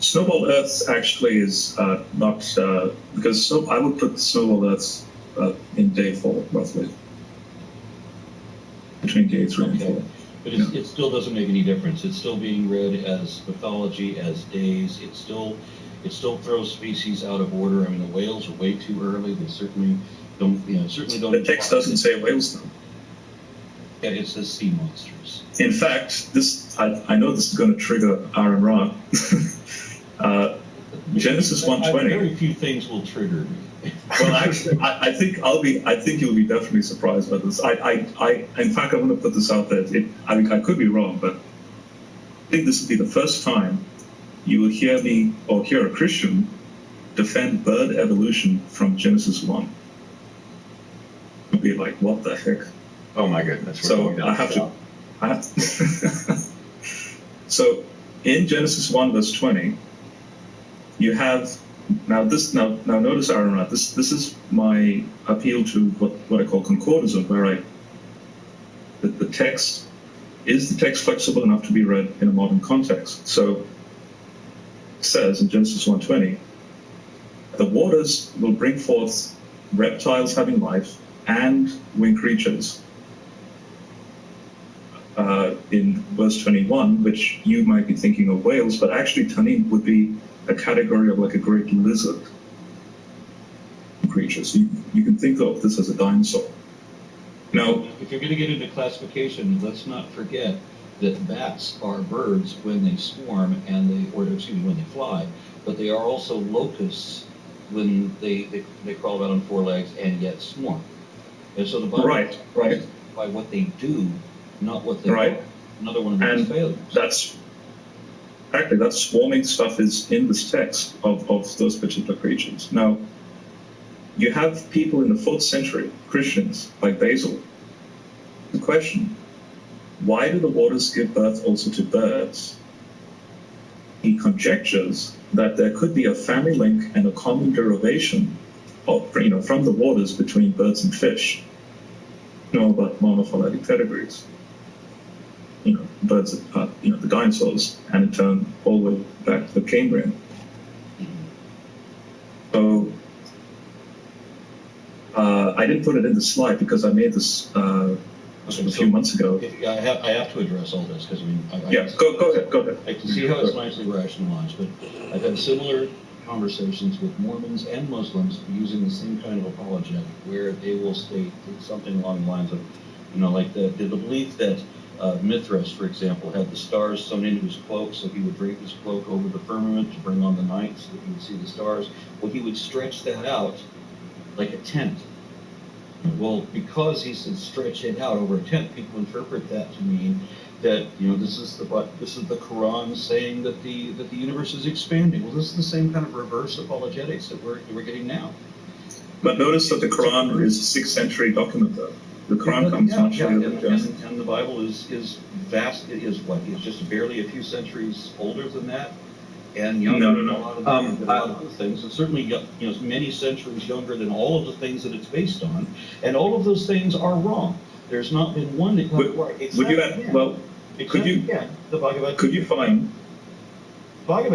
Snowball Earth actually is not... because I would put Snowball Earth in day 4, roughly. Between day 3 and 4. But it still doesn't make any difference. It's still being read as mythology, as days. It still throws species out of order. I mean, the whales are way too early. They certainly don't. The text doesn't say whales, though. Yeah, it says sea monsters. In fact, I know this is going to trigger Aaron Ra. Genesis 1:20. Very few things will trigger me. Well, actually, I think you'll be definitely surprised by this. In fact, I'm going to put this out there. I could be wrong, but I think this will be the first time you will hear me or hear a Christian defend bird evolution from Genesis 1. You'll be like, what the heck? Oh my goodness. So I have to. So in Genesis 1 verse 20, you have. Now notice, Aaron, this is my appeal to what I call concordism, where the text is the text flexible enough to be read in a modern context. So it says in Genesis 1:20, the waters will bring forth reptiles having life and winged creatures. In verse 21, which you might be thinking of whales, but actually Tanim would be a category of like a great lizard creature. So you can think of this as a dinosaur. Now, if you're going to get into classification, let's not forget that bats are birds when they swarm when they fly, but they are also locusts when they crawl about on 4 legs and yet swarm. And so the Bible right by what they do, not what they are. Another one of those failures. That swarming stuff is in this text of those particular creatures. Now, you have people in the 4th century, Christians like Basil. The question, why do the waters give birth also to birds? He conjectures that there could be a family link and a common derivation from the waters between birds and fish. know about monophyletic pedigrees. Birds, the dinosaurs, and in turn all the way back to the Cambrian. So I didn't put it in the slide because I made this a few months ago. I have to address all this because Go ahead. I can see how it's nicely rationalized, but I've had similar conversations with Mormons and Muslims using the same kind of apologetic, where they will state something along the lines of, like the belief that Mithras, for example, had the stars sewn into his cloak, so he would drape his cloak over the firmament to bring on the night so that he would see the stars. Well, he would stretch that out like a tent. Well, because he said stretch it out over a tent, people interpret that to mean that this is the Quran saying that the universe is expanding. Well, this is the same kind of reverse apologetics that we're getting now. But notice that the Quran is a 6th century document, though. The Quran comes much later than Genesis. And the Bible is vast. It is what? It's just barely a few centuries older than that, and younger than a lot of other things. And certainly, many centuries younger than all of the things that it's based on. And all of those things are wrong. There's not been one that got right.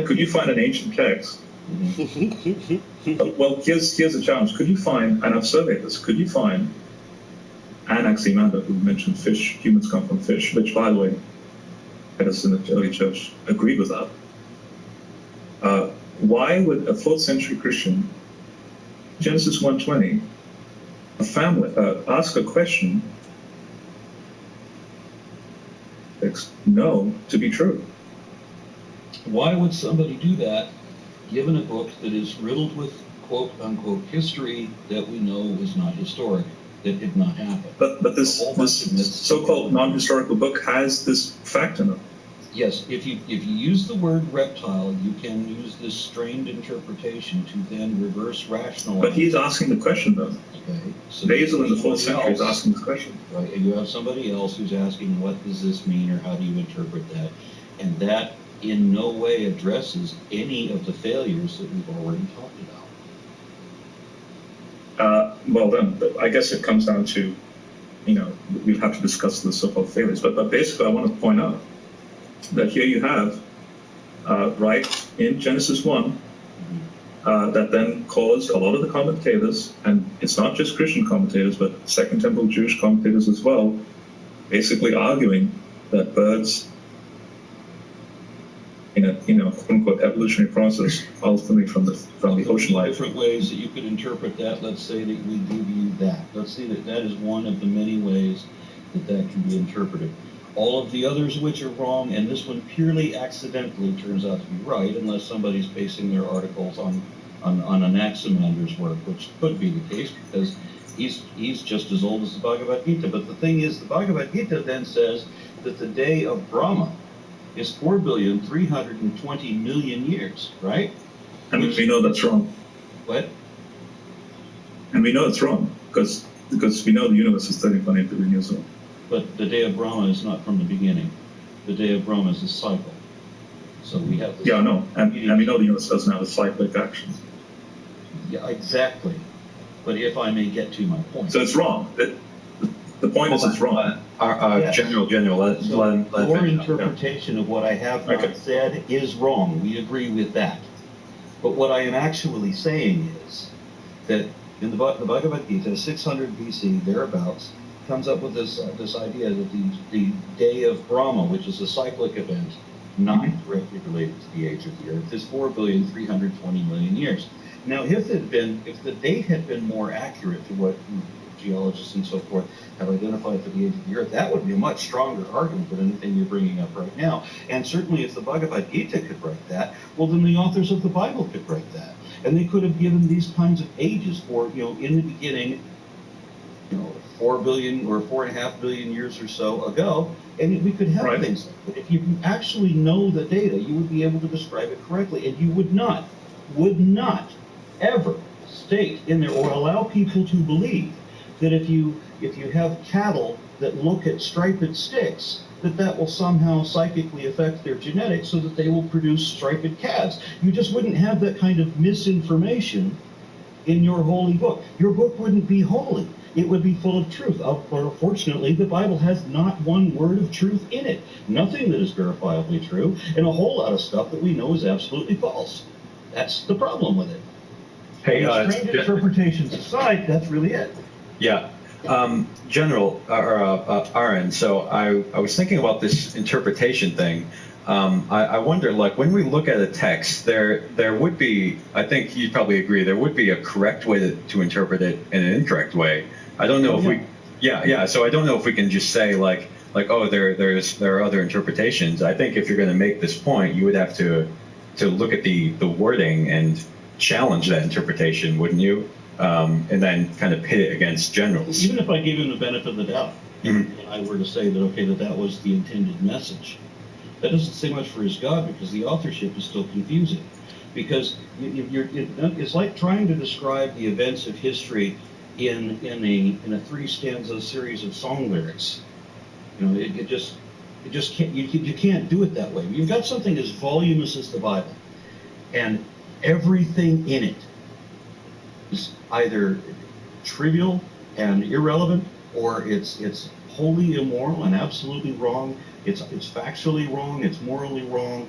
Could you find an ancient text? Well, here's a challenge. Could you find, and I've surveyed this, could you find Anaximander, who mentioned fish, humans come from fish, which, by the way, us in the early church agreed with that. Why would a 4th century Christian, Genesis 1:20, a family, ask a question, know to be true? Why would somebody do that, given a book that is riddled with quote-unquote history that we know is not historic? That did not happen. But this so-called non-historical book has this fact in it. Yes, if you use the word reptile, you can use this strained interpretation to then reverse rationalize. But he's asking the question, though. Okay. So Basil in the 4th century is asking this question. Right, and you have somebody else who's asking, what does this mean, or how do you interpret that? And that in no way addresses any of the failures that we've already talked about. Well, then, I guess it comes down to, we'll have to discuss the so-called failures. But basically, I want to point out that here you have, right in Genesis 1, that then caused a lot of the commentators, and it's not just Christian commentators, but Second Temple Jewish commentators as well, basically arguing that birds, in a quote-unquote evolutionary process, ultimately from the ocean life. Different ways that you could interpret that. Let's say that we give you that. Let's say that is one of the many ways that can be interpreted. All of the others which are wrong, and this one purely accidentally turns out to be right, unless somebody's basing their articles on Anaximander's work, which could be the case because he's just as old as the Bhagavad Gita. But the thing is, the Bhagavad Gita then says that the day of Brahma is 4,320,000,000 years, right? And we know that's wrong. What? And we know it's wrong because we know the universe is 30.8 billion years old. But the day of Brahma is not from the beginning. The day of Brahma is a cycle. So we have this. Yeah, no, and we know the universe doesn't have a cyclic action. Yeah, exactly. But if I may get to my point. So it's wrong. The point is it's wrong. General, your interpretation of what I have not said is wrong. We agree with that. But what I am actually saying is that in the Bhagavad Gita, 600 BC, thereabouts, comes up with this idea that the day of Brahma, which is a cyclic event, not directly related to the age of the Earth, is 4,320,000,000 years. Now, if the date had been more accurate to what geologists and so forth have identified for the age of the Earth, that would be a much stronger argument than anything you're bringing up right now. And certainly if the Bhagavad Gita could write that, well, then the authors of the Bible could write that. And they could have given these kinds of ages for, in the beginning, 4 billion or 4.5 billion years or so ago, and we could have things. But if you actually know the data, you would be able to describe it correctly, and you would not ever state in there or allow people to believe that if you have cattle that look at striped sticks, that will somehow psychically affect their genetics so that they will produce striped calves. You just wouldn't have that kind of misinformation in your holy book. Your book wouldn't be holy. it would be full of truth. Fortunately, the Bible has not one word of truth in it. Nothing that is verifiably true, and a whole lot of stuff that we know is absolutely false. That's the problem with it. Hey, strange interpretations aside, that's really it. Yeah. General, Aaron, so I was thinking about this interpretation thing. I wonder, like, when we look at a text, there would be, I think you'd probably agree, there would be a correct way to interpret it and an incorrect way. I don't know if we, so I don't know if we can just say, like, oh, there are other interpretations. I think if you're going to make this point, you would have to look at the wording and challenge that interpretation, wouldn't you? And then kind of pit it against generals. Even if I gave him the benefit of the doubt, and I were to say that, okay, that was the intended message, that doesn't say much for his God, because the authorship is still confusing. Because it's like trying to describe the events of history in a 3-stanza series of song lyrics. You know, it just can't, you can't do it that way. You've got something as voluminous as the Bible, and everything in it is either trivial and irrelevant, or it's wholly immoral and absolutely wrong. It's factually wrong. It's morally wrong.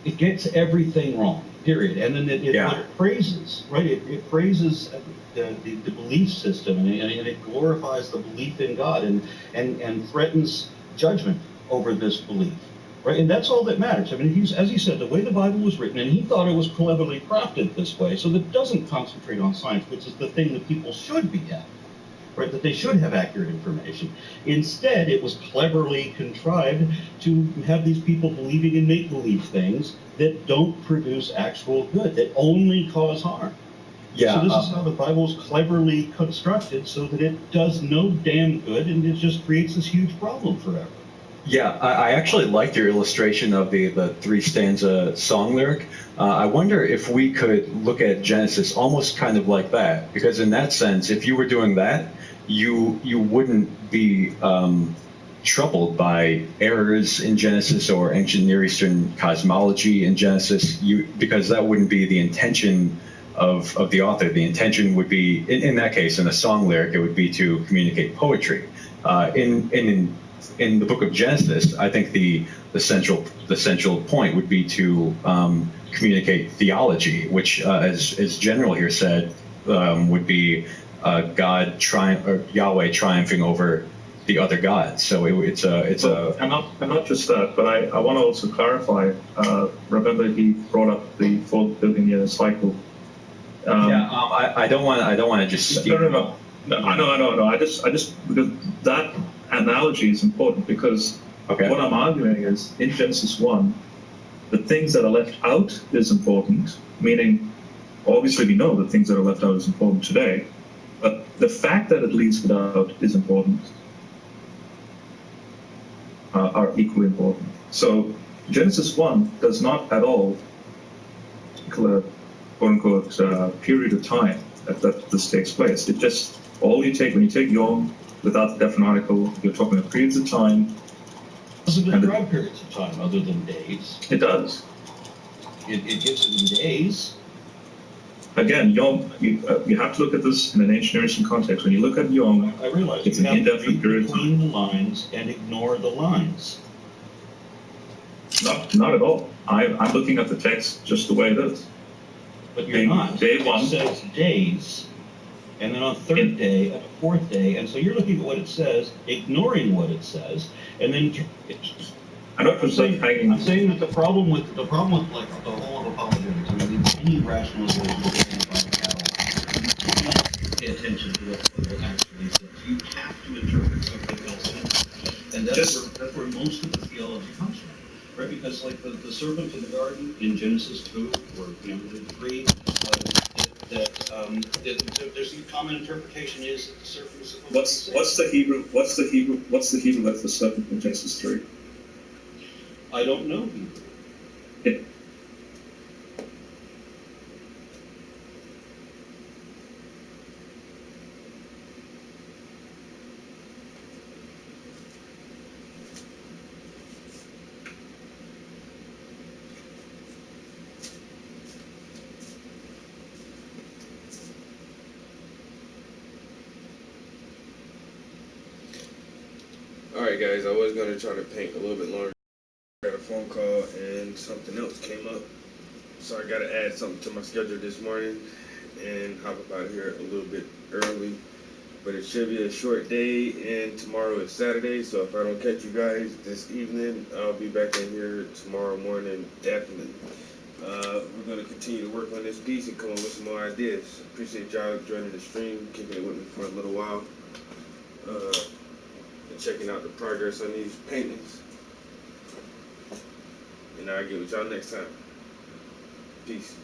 It gets everything wrong, period. And then it praises, right? It praises the belief system, and it glorifies the belief in God, and threatens judgment over this belief, right? And that's all that matters. I mean, as he said, the way the Bible was written, and he thought it was cleverly crafted this way, so that it doesn't concentrate on science, which is the thing that people should be at. Right, that they should have accurate information. Instead, it was cleverly contrived to have these people believing in make-believe things that don't produce actual good, that only cause harm. Yeah. So this is how the Bible is cleverly constructed, so that it does no damn good, and it just creates this huge problem forever. Yeah, I actually liked your illustration of the 3-stanza song lyric. I wonder if we could look at Genesis almost kind of like that, because in that sense, if you were doing that, you wouldn't be troubled by errors in Genesis or ancient Near Eastern cosmology in Genesis, because that wouldn't be the intention of the author. The intention would be, in that case, in a song lyric, it would be to communicate poetry. In the book of Genesis, I think the central point would be to communicate theology, which, as General here said, would be Yahweh triumphing over the other gods. So it's and not just that, but I want to also clarify. Remember, he brought up the 4 billion year cycle. I don't want to just no. I know. I just because that analogy is important, because what I'm arguing is in Genesis 1, the things that are left out is important, meaning obviously we know the things that are left out is important today, but the fact that it leaves it out is important, are equally important. So Genesis 1 does not at all particular quote-unquote period of time that this takes place. It just, when you take Yom without the definite article, you're talking about periods of time. Doesn't describe periods of time other than days. It does. It gives it in days. Again, Yom, you have to look at this in an ancient Near Eastern context. When you look at Yom, I realize it's an indefinite period of time. Between the lines and ignore the lines. Not at all. I'm looking at the text just the way it is. But you're not. Day 1 it says days, and then on third day, and a fourth day, and so you're looking at what it says, ignoring what it says, and then I'm saying that the problem with like the whole of apologetics, I mean, any rationalization pay attention to what it actually says. You have to interpret something else in it, and that's where most of the theology comes from. Right, because like the serpent in the garden in Genesis 2 or 3, there's the common interpretation is that the serpent is supposed to be what's the Hebrew word for serpent in Genesis 3? I don't know Hebrew. Yeah. Alright guys, I was gonna try to paint a little bit longer. I got a phone call and something else came up. So I gotta add something to my schedule this morning and hop up out of here a little bit early. But it should be a short day, and tomorrow is Saturday, so if I don't catch you guys this evening, I'll be back in here tomorrow morning, definitely. We're going to continue to work on this piece and come up with some more ideas. Appreciate y'all joining the stream, kicking it with me for a little while, and checking out the progress on these paintings. And I'll get with y'all next time. Peace.